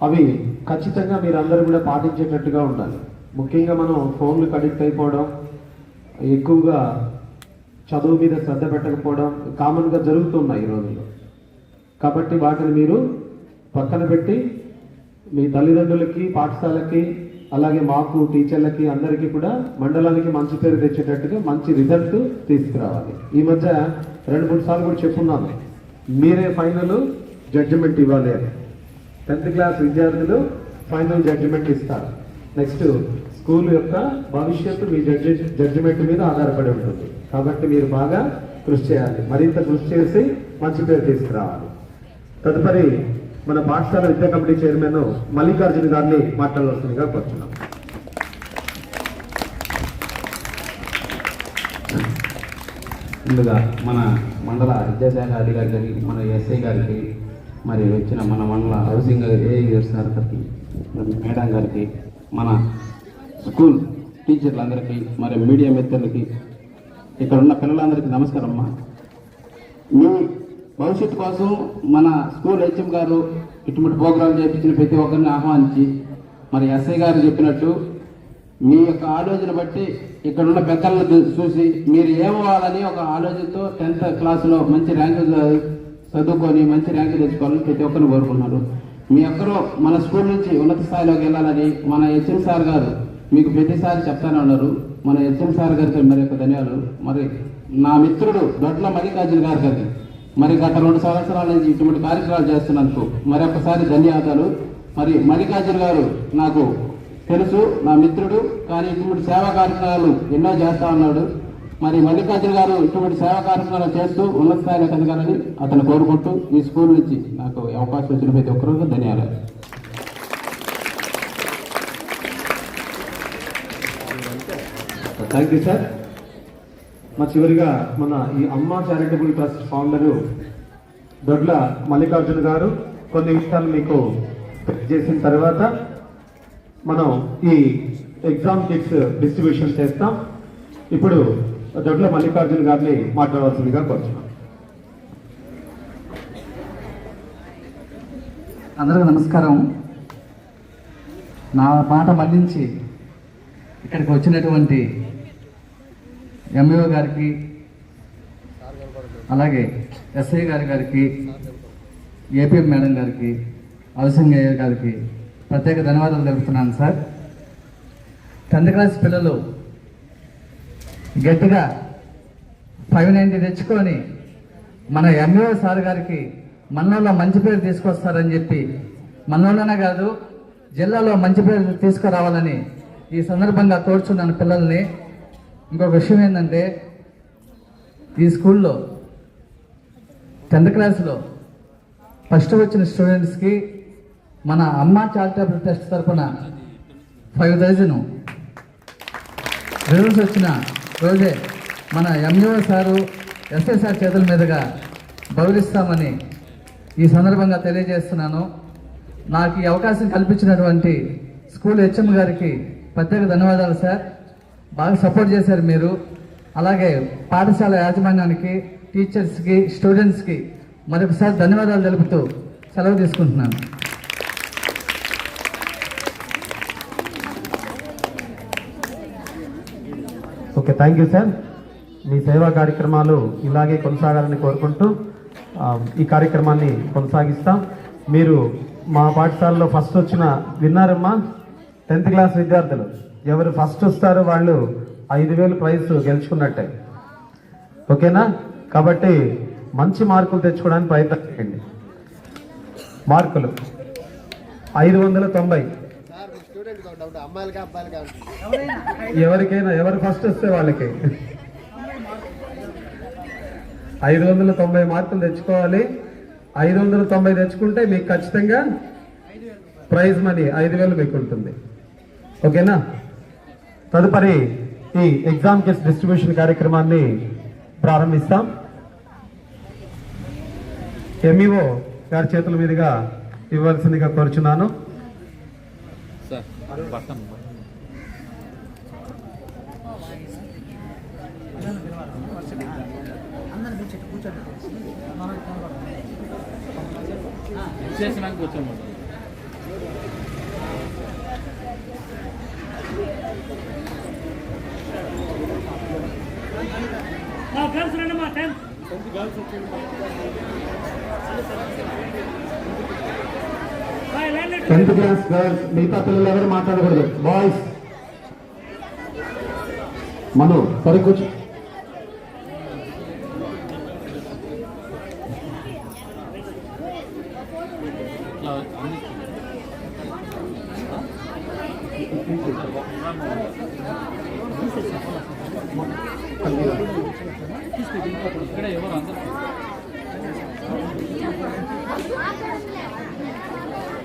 అవి ఖచ్చితంగా మీరందరూ కూడా పాటించేటట్టుగా ఉండాలి. ముఖ్యంగా మనం ఫోన్లకు అడిక్ట్ అయిపోవడం, ఎక్కువగా చదువు మీద శ్రద్ధ పెట్టకపోవడం కామన్గా జరుగుతున్నాయి ఈ రోజుల్లో. కాబట్టి వాటిని మీరు పక్కన పెట్టి మీ తల్లిదండ్రులకి, పాఠశాలకి, అలాగే మాకు టీచర్లకి అందరికీ కూడా మండలానికి మంచి పేరు తెచ్చేటట్టుగా మంచి రిజల్ట్ తీసుకురావాలి. ఈ మధ్య 2-3 సార్లు కూడా చెప్పున్నాను, మీరే ఫైనల్ జడ్జిమెంట్ ఇవ్వాలి అని. 10th క్లాస్ విద్యార్థులు ఫైనల్ జడ్జిమెంట్ ఇస్తారు. నెక్స్ట్ స్కూల్ యొక్క భవిష్యత్తు మీ జడ్జిమెంట్ మీద ఆధారపడి ఉంటుంది. కాబట్టి మీరు బాగా కృషి చేయాలి, మరింత కృషి చేసి మంచి పేరు తీసుకురావాలి. తదుపరి మన పాఠశాల విద్యా కమిటీ చైర్మన్ మల్లికార్జున గారిని మాట్లాడవలసిందిగా కోరుతున్నాం. ముందుగా మన మండల విద్యాశాఖ అధికారి గారికి, మన ఎస్ఐ గారికి, మరి వచ్చిన మన మండల హౌసింగ్ ఏఐ సార్ గారికి, మేడం గారికి, మన స్కూల్ టీచర్లందరికీ, మరి మీడియా మిత్రులకి, ఇక్కడ ఉన్న పిల్లలందరికీ నమస్కారం అమ్మా. మీ భవిష్యత్తు కోసం మన స్కూల్ హెచ్ఎం గారు ఇటువంటి ప్రోగ్రాం చేయించిన ప్రతి ఒక్కరిని ఆహ్వానించి, మరి ఎస్ఐ గారు చెప్పినట్టు మీ యొక్క ఆలోచన బట్టి ఇక్కడ ఉన్న పెద్దలను చూసి మీరు ఏమవ్వాలని ఒక ఆలోచనతో 10th క్లాసులో మంచి ర్యాంకు చదువుకొని మంచి ర్యాంకు తెచ్చుకోవాలని ప్రతి ఒక్కరిని కోరుకున్నారు. మీ ఒక్కరూ మన స్కూల్ నుంచి ఉన్నత స్థాయిలోకి వెళ్ళాలని మన హెచ్ఎం సార్ గారు మీకు ప్రతిసారి చెప్తానే ఉన్నారు. మన హెచ్ఎం సార్ గారికి మరి యొక్క ధన్యవాదాలు. మరి నా మిత్రుడు దొడ్ల మల్లికార్జున గారికి మరి గత 2 సంవత్సరాల నుంచి ఇటువంటి కార్యక్రమాలు చేస్తున్నందుకు మరొకసారి ధన్యవాదాలు. మరి మల్లికార్జున గారు నాకు తెలుసు, నా మిత్రుడు, కానీ ఇటువంటి సేవా కార్యక్రమాలు ఎన్నో చేస్తా ఉన్నాడు. మరి మల్లికార్జున గారు ఇటువంటి సేవా కార్యక్రమాలు చేస్తూ ఉన్నత స్థాయిలో ఎదగాలని అతను కోరుకుంటూ ఈ స్కూల్ నుంచి నాకు అవకాశం వచ్చిన ప్రతి ఒక్కరికి ధన్యవాదాలు. Thank you sir. మా చివరిగా మన ఈ అమ్మా చారిటబుల్ ట్రస్ట్ ఫౌండరు దొడ్ల మల్లికార్జున గారు కొన్ని విషయాలు మీకు చేసిన తర్వాత మనం ఈ ఎగ్జామ్ కిట్స్ డిస్ట్రిబ్యూషన్ చేస్తాం. ఇప్పుడు దొడ్ల మల్లికార్జున గారిని మాట్లాడవలసిందిగా కోరుతున్నాం. అందరికీ నమస్కారం. నా మాట మళ్ళించి ఇక్కడికి వచ్చినటువంటి ఎంఈఓ గారికి, అలాగే ఎస్ఐ గారికి, ఏపీఎం మేడం గారికి, హౌసింగ్ ఏఐ గారికి ప్రత్యేక ధన్యవాదాలు తెలుపుతున్నాను సార్. 10th క్లాస్ పిల్లలు గట్టిగా 590 తెచ్చుకొని మన ఎంఈఓ సార్ గారికి మనలో మంచి పేరు తీసుకొస్తారని చెప్పి, మనలోనే కాదు జిల్లాలో మంచి పేరు తీసుకురావాలని ఈ సందర్భంగా కోరుచున్నాను పిల్లల్ని. ఇంకొక విషయం ఏంటంటే, ఈ స్కూల్లో 10th క్లాస్లో ఫస్ట్ వచ్చిన స్టూడెంట్స్కి మన అమ్మా చారిటబుల్ ట్రస్ట్ తరఫున 5,000 రిజల్ట్స్ వచ్చిన రోజే మన ఎంఈఓ సారు, ఎస్ఐ సార్ చేతుల మీదుగా గౌరవిస్తామని ఈ సందర్భంగా తెలియజేస్తున్నాను. నాకు ఈ అవకాశం కల్పించినటువంటి స్కూల్ హెచ్ఎం గారికి ప్రత్యేక ధన్యవాదాలు సార్. బాగా సపోర్ట్ చేశారు మీరు. అలాగే పాఠశాల యాజమాన్యానికి, టీచర్స్కి, స్టూడెంట్స్కి మరొకసారి ధన్యవాదాలు తెలుపుతూ సెలవు తీసుకుంటున్నాను. Okay, thank you sir. మీ సేవా కార్యక్రమాలు ఇలాగే కొనసాగాలని కోరుకుంటూ ఈ కార్యక్రమాన్ని కొనసాగిస్తాం. మీరు మా పాఠశాలలో ఫస్ట్ వచ్చిన విన్నారమ్మా, 10th క్లాస్ విద్యార్థులు ఎవరు ఫస్ట్ వస్తారో వాళ్ళు 5,000 ప్రైజ్ గెలుచుకున్నట్టే. ఓకేనా? కాబట్టి మంచి మార్కులు తెచ్చుకోవడానికి ప్రయత్నం చేయండి. మార్కులు 590. ఎవరికైనా ఎవరు ఫస్ట్ వస్తే వాళ్ళకి 590 మార్కులు తెచ్చుకోవాలి. 590 తెచ్చుకుంటే మీకు ఖచ్చితంగా ప్రైజ్ మనీ 5,000 మీకు ఉంటుంది. ఓకేనా? తదుపరి ఈ ఎగ్జామ్ కిట్స్ డిస్ట్రిబ్యూషన్ కార్యక్రమాన్ని ప్రారంభిస్తాం. ఎంఈఓ గారి చేతుల మీదుగా ఇవ్వాల్సిందిగా కోరుచున్నాను. టెన్త్ క్లాస్ గర్ల్స్, మిగతా పిల్లలు ఎవరు మాట్లాడకూడదు. బాయ్స్ మను సరే కూర్చో.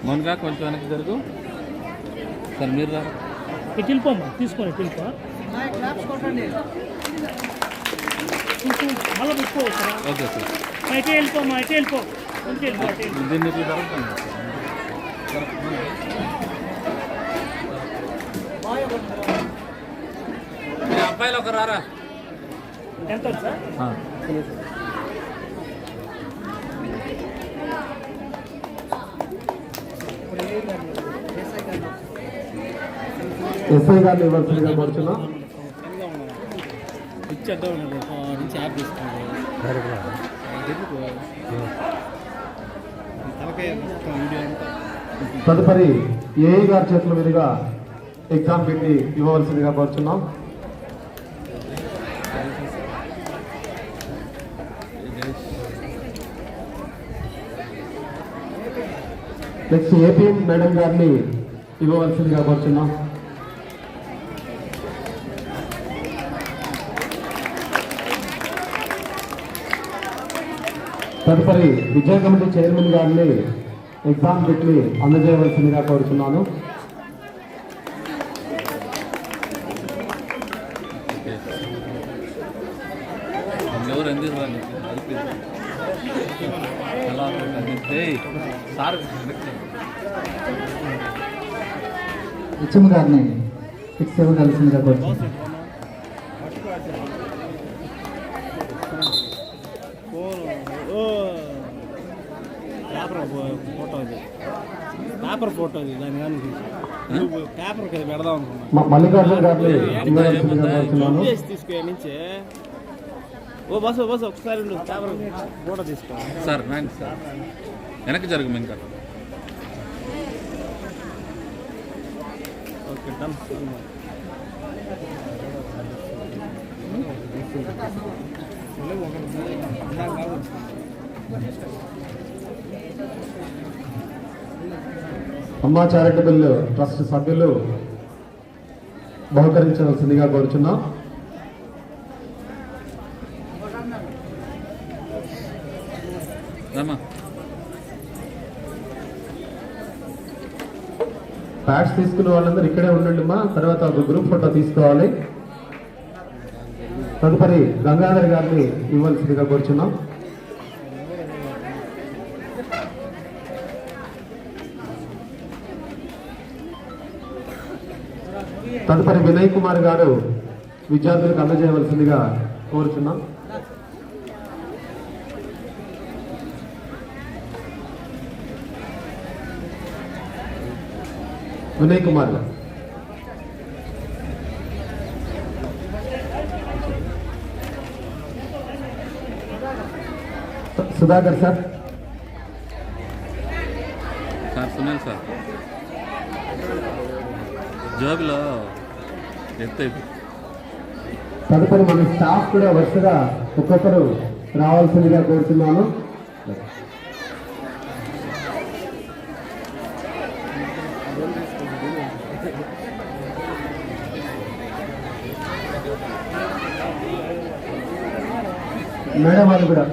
మౌన్గా కొంచెం వెనక్కి జరుగు సార్. మీరు రా, ఇటు వెళ్ళిపోమ్మా, తీసుకొని ఇటు వెళ్ళిపో. మళ్ళీ పెట్టుకోవచ్చురా. Okay sir. ఇటే వెళ్ళిపోమ్మా, ఇటే వెళ్ళిపో. ఇంటి వెళ్ళిపో, అటు వెళ్ళిపో. దీన్ని ఇట్లా జరుగుతుంది. అబ్బాయిలు ఒక రారా. ఎంత వచ్చా? ఎస్ఐ గారిని ఇవ్వాల్సిందిగా కోరుచున్నాం. ఇచ్చేద్దాం నుంచి యాప్ తీసుకోండి. తదుపరి ఏఐ గారి చేతుల మీదుగా ఎగ్జామ్ పెట్టి ఇవ్వవలసిందిగా కోరుచున్నాం. నెక్స్ట్ ఏపీ మేడం గారిని ఇవ్వవలసిందిగా కోరుచున్నాం. తదుపరి విజయ కమిటీ చైర్మన్ గారిని ఎగ్జామ్ పెట్టి అందజేయవలసిందిగా కోరుచున్నాను. ఎవరు ఎందుకు సార్ హెచ్ఎం గారిని ఫిక్స్ ఇవ్వగలిసిందిగా కోరుచున్నాను. పేపర్ ఫోటో దాని కానీ పేపర్ కదా పెడదాం అనుకున్నాను. మల్లికార్జున గారిని ఇవ్వవలసిందిగా కోరుచున్నాను. తీసుకునే నుంచి ఓ బస్ ఒకసారి పేపర్ ఫోటో తీసుకో సార్. రండి సార్, వెనక్కి జరుగు. ఇంకా ఓకే డన్. అమ్మా చారిటబుల్ ట్రస్ట్ సభ్యులు బహుకరించవలసిందిగా కోరుచున్నాం. ప్యాడ్స్ తీసుకున్న వాళ్ళందరూ ఇక్కడే ఉండండి మా. తర్వాత ఒక గ్రూప్ ఫోటో తీసుకోవాలి. తదుపరి గంగాధర్ గారిని ఇవ్వాల్సిందిగా కోరుచున్నాం. తదుపరి వినయ్ కుమార్ గారు విద్యార్థులకు అందజేయవలసిందిగా కోరుచున్నాం. వినయ్ కుమార్ గారు, Sudhakar sir, sir Sunil sir జోబులో ఎత్తు. తదుపరి మన స్టాఫ్ కూడా వరుసగా ఒక్కొక్కరు రావాల్సిందిగా కోరుతున్నాను. మేడం వాళ్ళు కూడా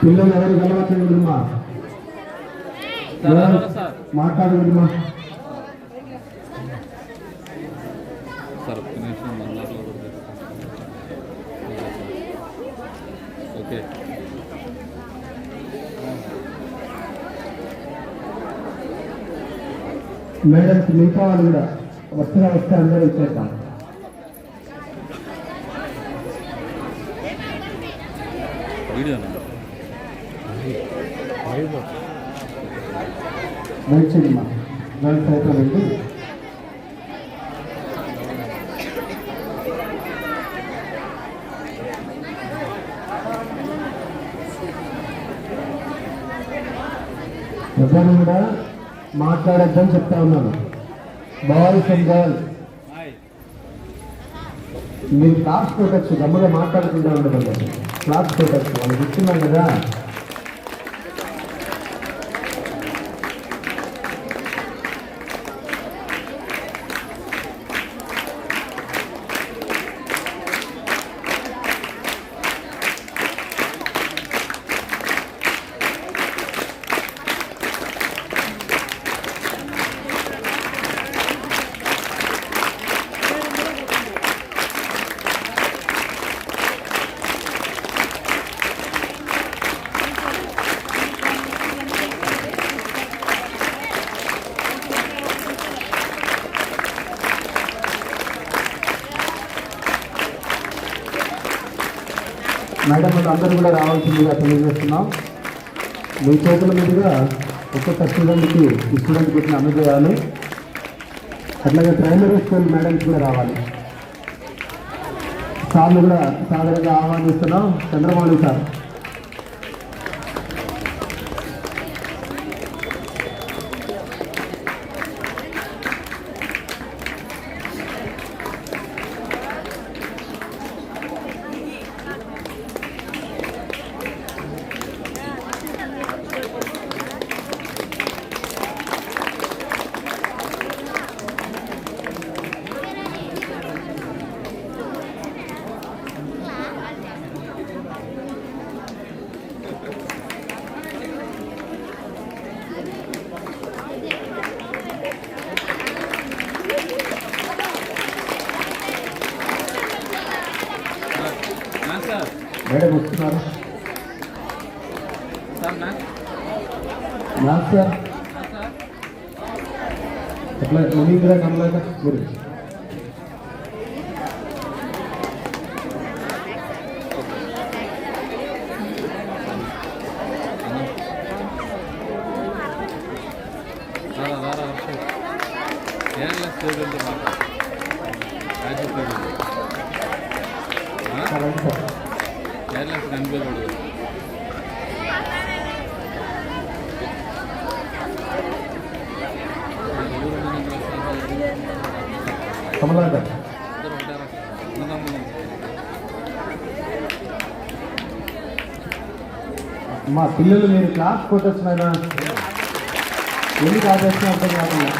పిల్లలు ఎవరు గెలవచ్చమ్మా, మాట్లాడకూడదుమా. సార్ ఒక్క నిమిషం మందార్లో ఓకే. మేడం మిగతా వాళ్ళు కూడా వరుసగా వస్తే అందరూ ఇచ్చేద్దాం. వీడియో మంచిదమ్మా, గర్ల్స్ అయితే వెళ్ళి ఎవరు కూడా మాట్లాడద్దని చెప్తా ఉన్నాను. బాయ్స్ అండ్ గర్ల్స్ మీరు క్లాస్ కొట్టచ్చు, గమ్ముగా మాట్లాడకుండా ఉండదు. క్లాస్ కొట్టచ్చు, వాళ్ళకి ఇస్తున్నాం కదా. మేడం వాళ్ళు అందరూ కూడా రావాల్సిందిగా తెలియజేస్తున్నాం. మీ చేతుల మీదుగా ఒక్కొక్క స్టూడెంట్కి ఈ స్టూడెంట్ గురించి అందజేయాలి. అట్లాగే ప్రైమరీ స్కూల్ మేడమ్స్ కూడా రావాలి. సార్లు కూడా సాధారణంగా ఆహ్వానిస్తున్నాం. చంద్రమౌళి సార్, మేడం వస్తున్నారు. నాకు సార్ అట్లా మునీంద్ర కమలాక గురించి కమలాకర్ మా పిల్లలు మీరు క్లాస్ కొట్టచ్చు నాయన, ఎందుకు ఆదేశం అర్థం కాకుండా.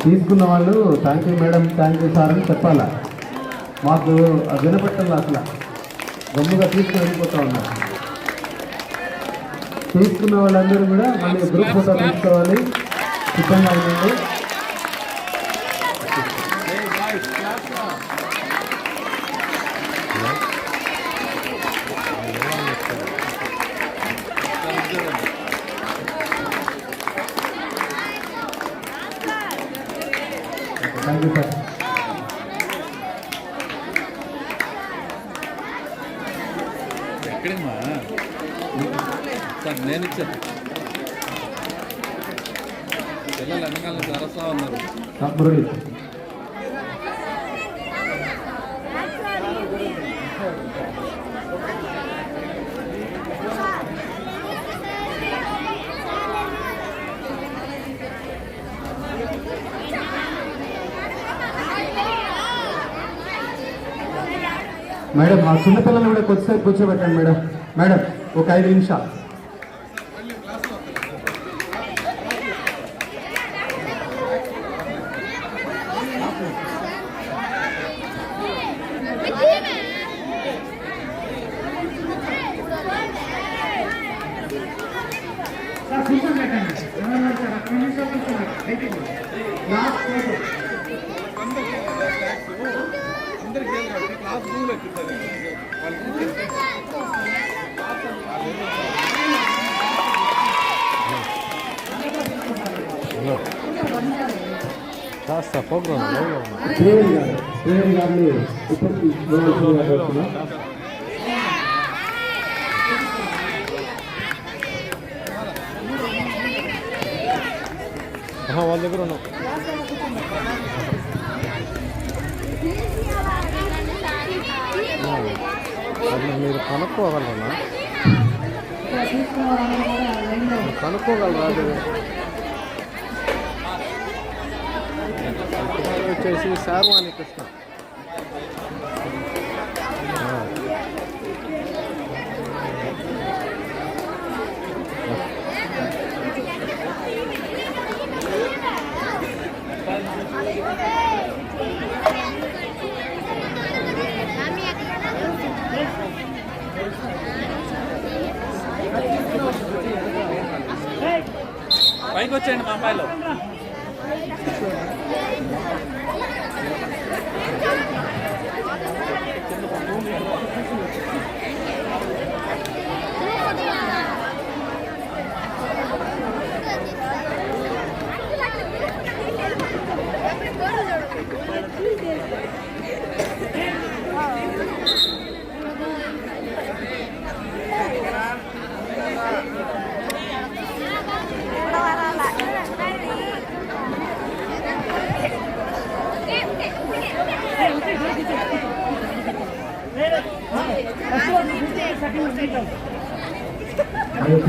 తీసుకున్న వాళ్ళు thank you madam, thank you sir అని చెప్పాలా. మాకు వినపట్టాలి, అసలు గమ్ముగా తీసుకుని వెళ్ళిపోతా ఉన్నారు. తీసుకున్న వాళ్ళందరూ కూడా మళ్ళీ గ్రూప్ ఫోటో తీసుకోవాలి, సిద్ధంగా ఉండండి. Thank you sir. ఎక్కడమ్మా సార్ నేను ఇచ్చాను. పిల్లలు వెనకాల సరస్తా ఉన్నారు. మురళి మేడం, ఆ చిన్నపిల్లలు కూడా కొద్దిసేపు కూర్చోబెట్టండి మేడం. మేడం ఒక 5 నిమిషాలు. సార్ కూర్చోబెట్టండి. సార్ 2 నిమిషాలు కూర్చోబెట్టండి. Last photo. కాస్త ప్రోగ్రామ్ శ్రేణి గారిని ఇప్పటికి వస్తున్నాం. వాళ్ళ దగ్గర ఉన్నాం. మీరు కనుక్కోగలరా? కనుక్కోగలరా? వచ్చేసి శార్వాణి కృష్ణ. పైకి వచ్చేయండి మా అమ్మాయిలు.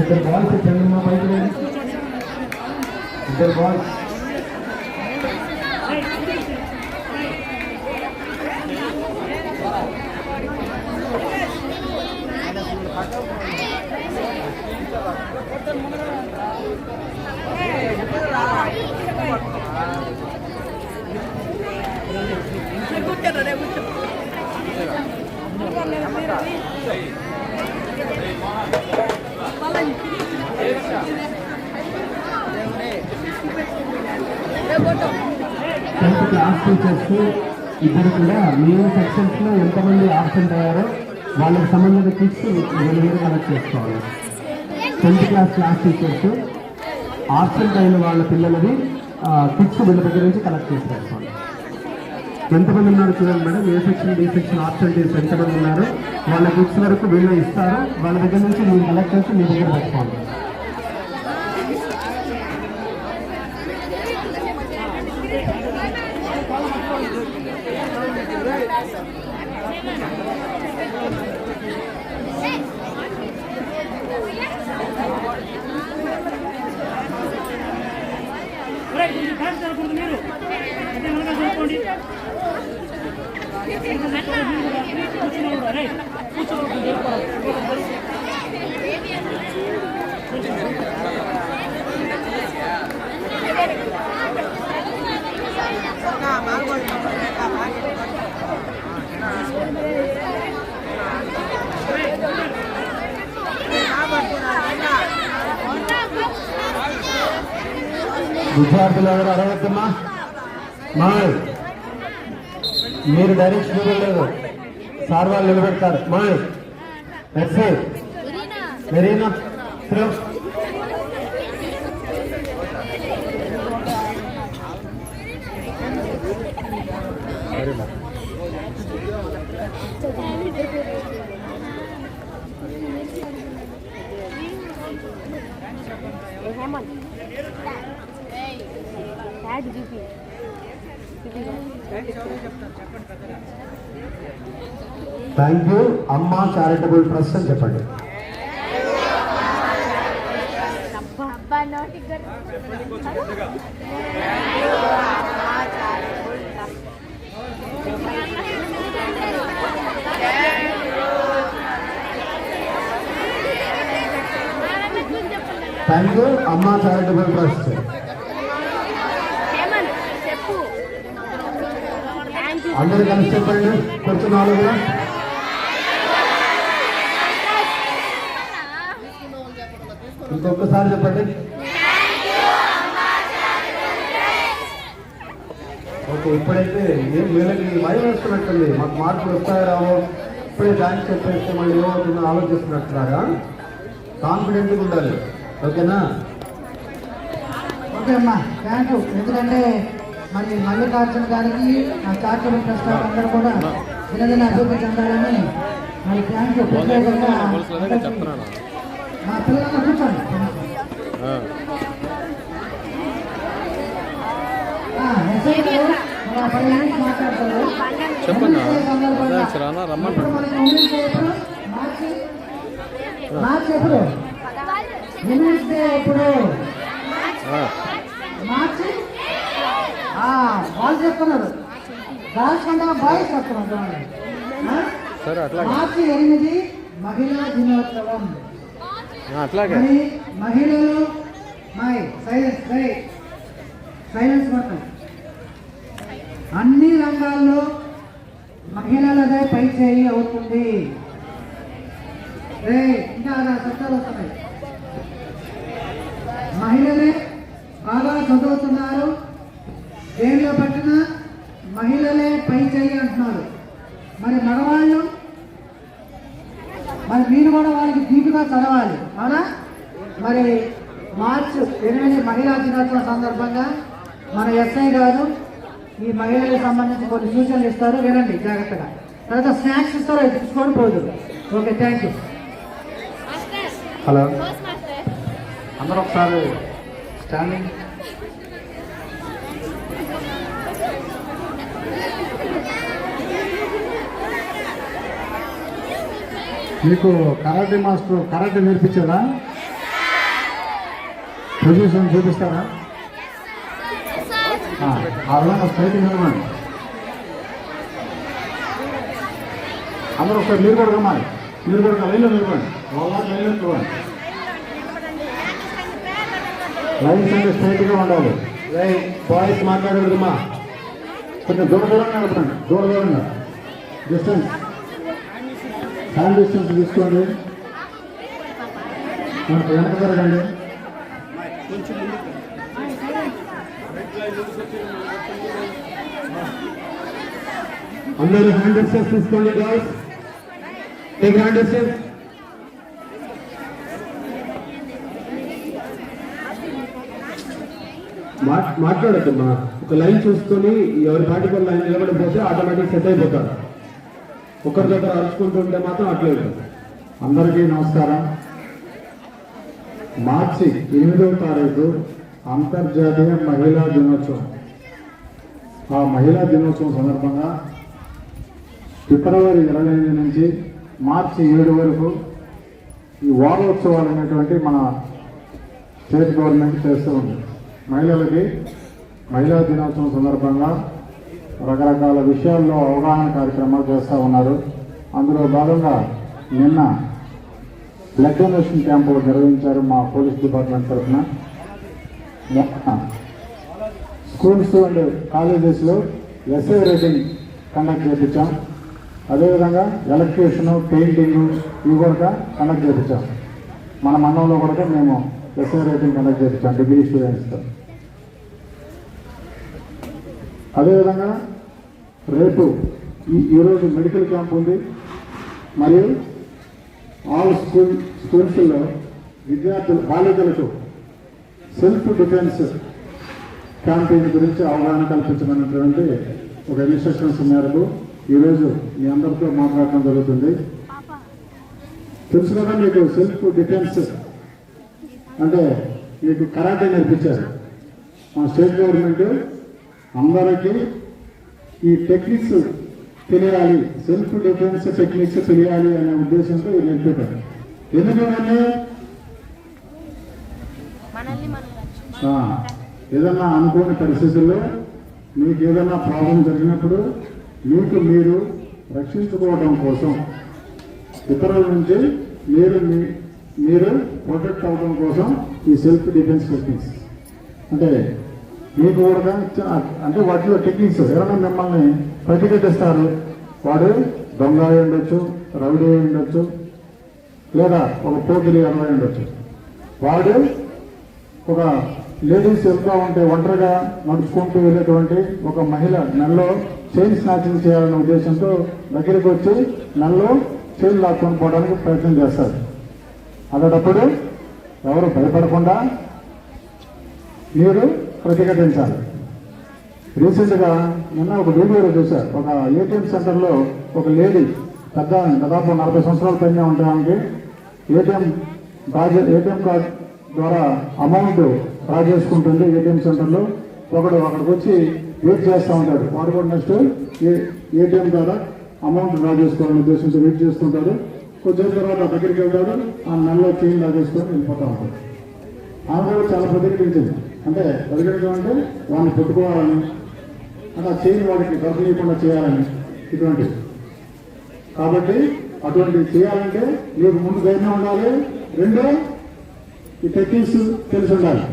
ఇద్దరు బాల్స్ చంద్రమా పైకి రండి. ఇద్దరు బాల్స్. క్లాస్ టీచర్స్ ఇద్దరు కూడా మీ సెక్షన్స్ లో ఎంతమంది ఆబ్సెంట్ అయ్యారో వాళ్ళకి సంబంధించిన కిట్స్ వేరు కలెక్ట్ చేసుకోవాలి. 10th క్లాస్ టీచర్స్ ఆబ్సెంట్ అయిన వాళ్ళ పిల్లలది కిట్స్ వీళ్ళ దగ్గర నుంచి కలెక్ట్ చేసుకోవాలి. ఎంతమంది ఉన్నారు చూడండి మేడం. ఏ సెక్షన్ బి సెక్షన్ ఆబ్సెంటీస్ ఎంతమంది ఉన్నారు వాళ్ళ కిట్స్ వరకు వీళ్ళు ఇస్తారు. వాళ్ళ దగ్గర నుంచి మీరు కలెక్ట్ చేసి మీ దగ్గర పెట్టుకోవాలి. విద్యార్థులు ఎవరు అడగద్దమ్మా. మాయ్ మీరు డైరెక్ట్ స్టూడెంట్ లేదు, సార్ వాళ్ళు నిలబెడతారు. మాయ్ ఎస్ఐ మెరీనా థ్యాంక్ యూ అమ్మా చారిటబుల్ ట్రస్ట్ అని చెప్పండి. థ్యాంక్ యూ అమ్మా చారిటబుల్ ట్రస్ట్. అందరూ కలిసి చెప్పండి కూర్చున్నారు కూడా. ఇంకొకసారి చెప్పండి. ఓకే, ఇప్పుడైతే వీళ్ళకి భయం వేస్తున్నట్టుంది, మాకు మార్కులు వస్తాయో రావో, ఇప్పుడే థ్యాంక్స్ చెప్పేస్తే మళ్ళీ ఏమవుతుందో ఆలోచిస్తున్నట్టున్నారా? కాన్ఫిడెంట్గా ఉండాలి, ఓకేనా? ఓకే అమ్మా, థ్యాంక్ యూ. ఎందుకంటే మరి మల్లికార్జున గారికి ఆ చారిటబుల్ ట్రస్ట్ అందరూ కూడా దినదిన అభివృద్ధి చెందాలని మరి థ్యాంక్ యూ. ప్రత్యేకంగా మా పిల్లలను కూర్చోండి. ఎస్ఐ గారు మా 10 నిమిషాలు మాట్లాడతారు. మార్చి ఎప్పుడు విమెన్స్ డే ఎప్పుడు? మార్చి వాళ్ళు చెప్తున్నారు, గర్ల్స్ కంటే బాయ్స్ చెప్తున్నారు. మార్చి 8 మహిళా దినోత్సవం. మరి మహిళలు సైలెన్స్ మొత్తం అన్ని రంగాల్లో మహిళలదే పై చేయి అవుతుంది. ఇంకా సత్యాలు వస్తున్నాయి. మహిళలే బాగా చదువుతున్నారు, దేనిలో పట్టిన మహిళలే పై చేయి అంటున్నారు. మరి మగవాళ్ళు మరి మీరు కూడా వాళ్ళకి దీటుగా చదవాలి, అవునా? మరి మార్చి 8 మహిళా దినోత్సవం సందర్భంగా మన ఎస్ఐ గారు ఈ మహిళలకు సంబంధించి కొన్ని సూచనలు ఇస్తారు, వినండి జాగ్రత్తగా. తర్వాత స్నాక్స్ ఇస్తారు, అది తీసుకోవడం పోదు. Okay, thank you. హలో, అందరూ ఒకసారి స్టాండింగ్. మీకు కరాటే మాస్టర్ కరాటే నేర్పించారా? పొజిషన్ చూపిస్తారా? ఆ విధంగా స్ట్రైట్ నిలబడండి. అందరూ ఒకసారి మీరు కూడా రమ్మాలి, మీరు కూడా లైన్లో నిలబడండి. వాళ్ళ లైన్లో నిలబడండి. లైన్స్ అంటే స్ట్రైట్గా ఉండాలి. బాయ్స్ మాట్లాడకూడదమ్మా, కొంచెం దూరంగా నిలబడండి, దూరంగా డిస్టెన్స్, హ్యాండ్ డిస్టెన్స్ తీసుకోండి. వెనక జరగండి. అందరూ హ్యాండ్ డిస్టెన్స్ తీసుకోండి. Girls take hand distance. మాట్లాడద్దమ్మా, ఒక లైన్ చూసుకొని ఎవరి పాటికి ఒక లైన్ నిలబడిపోతే ఆటోమేటిక్ సెట్ అయిపోతారు. ఒకరి దగ్గర అరుచుకుంటూ ఉంటే మాత్రం అట్లేదు. అందరికీ నమస్కారం. మార్చి 8వ తారీఖు అంతర్జాతీయ మహిళా దినోత్సవం. ఆ మహిళా దినోత్సవం సందర్భంగా ఫిబ్రవరి 25 నుంచి మార్చి 7 వరకు ఈ వారోత్సవాలు అనేటువంటి మన స్టేట్ గవర్నమెంట్ చేస్తూ ఉంది. మహిళలకి మహిళా దినోత్సవం సందర్భంగా రకరకాల విషయాల్లో అవగాహన కార్యక్రమాలు చేస్తూ ఉన్నారు. అందులో భాగంగా నిన్న బ్లడ్ డొనేషన్ క్యాంపు నిర్వహించారు మా పోలీస్ డిపార్ట్మెంట్ తరఫున. స్కూల్స్ అండ్ కాలేజెస్లో ఎస్ఐ రేటింగ్ కండక్ట్ చేయించాం. అదేవిధంగా ఎలక్ట్రీషియన్, పెయింటింగ్ ఇవి కూడా కండక్ట్ చేయించాం. మన మండలంలో కూడా మేము ఎస్ఐ రేటింగ్ కండక్ట్ చేయించాం డిగ్రీ స్టూడెంట్స్తో. అదేవిధంగా రేపు ఈరోజు మెడికల్ క్యాంప్ ఉంది. మరియు ఆల్ స్కూల్స్లో బాలికలకు సెల్ఫ్ డిఫెన్స్ క్యాంపెయిన్ గురించి అవగాహన కల్పించమన్నటువంటి ఒక ఇన్స్ట్రక్షన్స్ మేరకు ఈరోజు మీ అందరితో మాట్లాడటం జరుగుతుంది. తెలుసు కదా మీకు సెల్ఫ్ డిఫెన్స్ అంటే మీకు కరాటే నేర్పించారు. మన స్టేట్ గవర్నమెంట్ అందరికీ ఈ టెక్నిక్స్ తెలియాలి, సెల్ఫ్ డిఫెన్స్ టెక్నిక్స్ తెలియాలి అనే ఉద్దేశంతో ఇది నేర్పారు. ఎందుకంటే ఏదన్నా అనుకోని పరిస్థితుల్లో మీకు ఏదైనా ప్రాబ్లం జరిగినప్పుడు మీకు మీరు రక్షించుకోవడం కోసం, ఇతరుల నుంచి మీరు ప్రొటెక్ట్ అవ్వడం కోసం ఈ సెల్ఫ్ డిఫెన్స్ టెక్నిక్స్ అంటే మీకు కూడా అంటే వాటిలో టెక్నిక్స్ ఎవరైనా మిమ్మల్ని ప్రతిఘటిస్తారు. వాడు దొంగ అయి ఉండొచ్చు, రౌడీ అయి ఉండొచ్చు, లేదా ఒక పోకిరి అయి ఉండొచ్చు. వాడు ఒక లేడీస్ వెళ్తూ ఉంటే ఒంటరిగా నడుచుకుంటూ వెళ్ళేటువంటి ఒక మహిళ నెలలో చైన్ స్నాచింగ్ చేయాలనే ఉద్దేశంతో దగ్గరికి వచ్చి నెలలో చైన్ లాక్కొని పోవడానికి ప్రయత్నం చేస్తారు. అలాంటప్పుడు ఎవరు భయపడకుండా మీరు ప్రతిఘటించాలి. రీసెంట్గా నిన్న ఒక వీడియోలో చూశారు. ఒక ఏటీఎం సెంటర్లో ఒక లేడీ పెద్ద దాదాపు 40 సంవత్సరాల పైన ఉండడానికి ఏటీఎం కార్డు ద్వారా అమౌంట్ డ్రా చేసుకుంటుంది. ఏటీఎం సెంటర్లో ఒకడు అక్కడికి వచ్చి వెయిట్ చేస్తూ ఉంటాడు. వాడు కూడా నెక్స్ట్ ఏటీఎం ద్వారా అమౌంట్ డ్రా చేసుకోవాలనే ఉద్దేశంతో వెయిట్ చేస్తుంటాడు. కొంచెం తర్వాత దగ్గరికి వెళ్తాడు, ఆ నెలలో చైన్ డ్రా చేసుకొని వెళ్ళిపోతూ ఉంటాడు. ఆమె కూడా చాలా ప్రతిఘటించింది. అంటే ప్రతిఘటించడం అంటే వాడిని పెట్టుకోవాలని, అంటే ఆ చైన్ వాడికి దొరకలేకుండా చేయాలని ఇటువంటివి. కాబట్టి అటువంటివి చేయాలంటే మీకు ముందు ధైర్యం ఉండాలి, రెండో ఈ టెక్నిక్స్ తెలిసి ఉండాలి.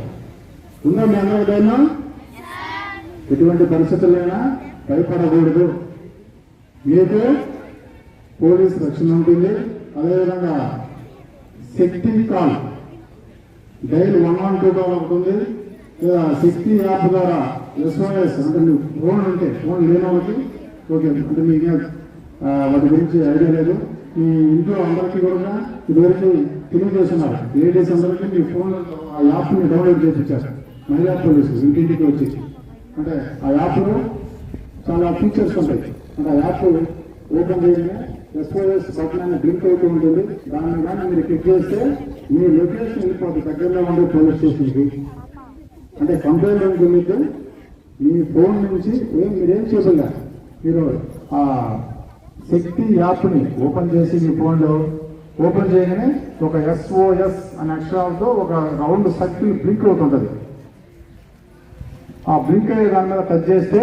ఉందా మీ అందరూ ధైర్యం? ఎటువంటి పరిస్థితులైనా భయపడకూడదు. మీకు పోలీస్ రక్షణ ఉంటుంది. అదేవిధంగా శక్తి కాల్ డైల్ 112 కాల్ ఉంటుంది, లేదా శక్తి యాప్ ద్వారా SOS అంటే మీకు ఫోన్ ఉంటే ఫోన్ లేని వాళ్ళకి ఓకే అంటే మీకు వాటి గురించి ఐడియా లేదు. మీ ఇంట్లో అందరికీ కూడా ఇదివరకు తెలియజేస్తున్నారు. లేడీస్ అందరికీ మీ ఫోన్ ఆ యాప్ని డౌన్లోడ్ చేసి ఇచ్చారు మహిళా పోలీసులు ఇంటింటికి వచ్చి. అంటే ఆ యాప్లో చాలా ఫీచర్స్ ఉంటాయి. అంటే ఆ యాప్ ఓపెన్ చేయగానే SOS బటన్ అనేది బ్లింక్ అవుతూ ఉంటుంది. దాన్ని కానీ మీరు క్లిక్ చేస్తే మీ లొకేషన్ వెళ్ళిపోతుంది దగ్గరలో ఉండే పోలీస్ స్టేషన్కి. అంటే కంట్రోల్ రూమ్కి మీకు మీ ఫోన్ నుంచి మీరేం చేయకుండా మీరు ఆ శక్తి యాప్ని ఓపెన్ చేసి మీ ఫోన్లో ఓపెన్ చేయగానే ఒక SOS అనే అక్షరాలతో ఒక రౌండ్ సర్కిల్ బ్లింక్ అవుతుంటుంది. ఆ బ్లింక్ అయ్యే దాని మీద టచ్ చేస్తే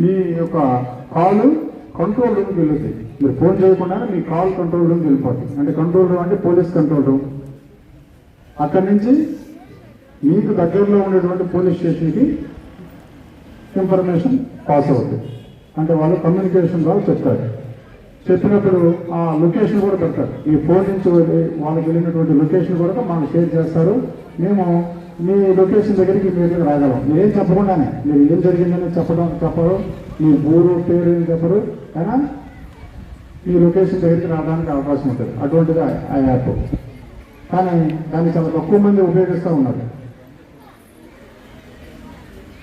మీ యొక్క కాల్ కంట్రోల్ రూమ్కి వెళ్ళుతుంది. మీరు ఫోన్ చేయకుండానే మీ కాల్ కంట్రోల్ రూమ్కి వెళ్ళిపోతుంది. అంటే కంట్రోల్ రూమ్ అంటే పోలీస్ కంట్రోల్ రూమ్. అక్కడి నుంచి మీకు దగ్గరలో ఉండేటువంటి పోలీస్ స్టేషన్కి ఇన్ఫర్మేషన్ పాస్ అవుతుంది. అంటే వాళ్ళు కమ్యూనికేషన్ ద్వారా చెప్తారు. చెప్పినప్పుడు ఆ లొకేషన్ కూడా పెడతారు. మీ ఫోన్ నుంచి వాళ్ళకి వెళ్ళినటువంటి లొకేషన్ కూడా మాకు షేర్ చేస్తారు. మేము మీ లొకేషన్ దగ్గరికి మీరు రాగలం. మీరేం చెప్పకుండానే మీరు ఏం జరిగిందని చెప్పరు, మీ ఊరు పేరు ఏం చెప్పరు, అయినా మీ లొకేషన్ దగ్గరికి రావడానికి అవకాశం ఉంటుంది. అటువంటిది ఆ యాప్. కానీ దాన్ని చాలా తక్కువ మంది ఉపయోగిస్తూ ఉన్నారు.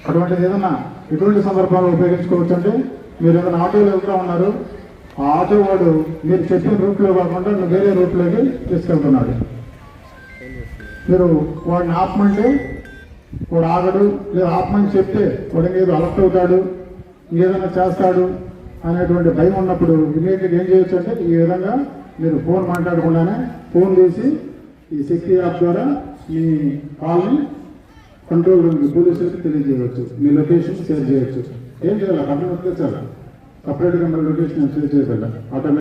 అటువంటిది ఏదన్నా ఎటువంటి సందర్భాల్లో ఉపయోగించుకోవచ్చు అంటే మీరు ఏదైనా ఆటోలో వెళ్తూ ఉన్నారు, ఆ ఆటో వాడు మీరు చెప్పిన రూట్లో కాకుండా వేరే రూట్లోకి తీసుకెళ్తున్నాడు. మీరు వాడిని ఆపమంటే వాడు ఆగడు, లేదా ఆపమని చెప్తే వాడు ఏదో అలర్ట్ అవుతాడు, ఏదైనా చేస్తాడు అనేటువంటి భయం ఉన్నప్పుడు ఇమీడియట్గా ఏం చేయొచ్చు అంటే ఈ విధంగా మీరు ఫోన్ మాట్లాడకుండానే ఫోన్ తీసి ఈ శక్తి యాప్ ద్వారా మీ కాల్ని కంట్రోల్ రూమ్కి పోలీసులకి తెలియజేయవచ్చు. మీ లొకేషన్ షేర్ చేయొచ్చు. ఏం చేయాలి? అర్థం వచ్చేసారు సపరేట్గా మన లొకేషన్ షేర్ చేయాలి ఆటోమేటిక్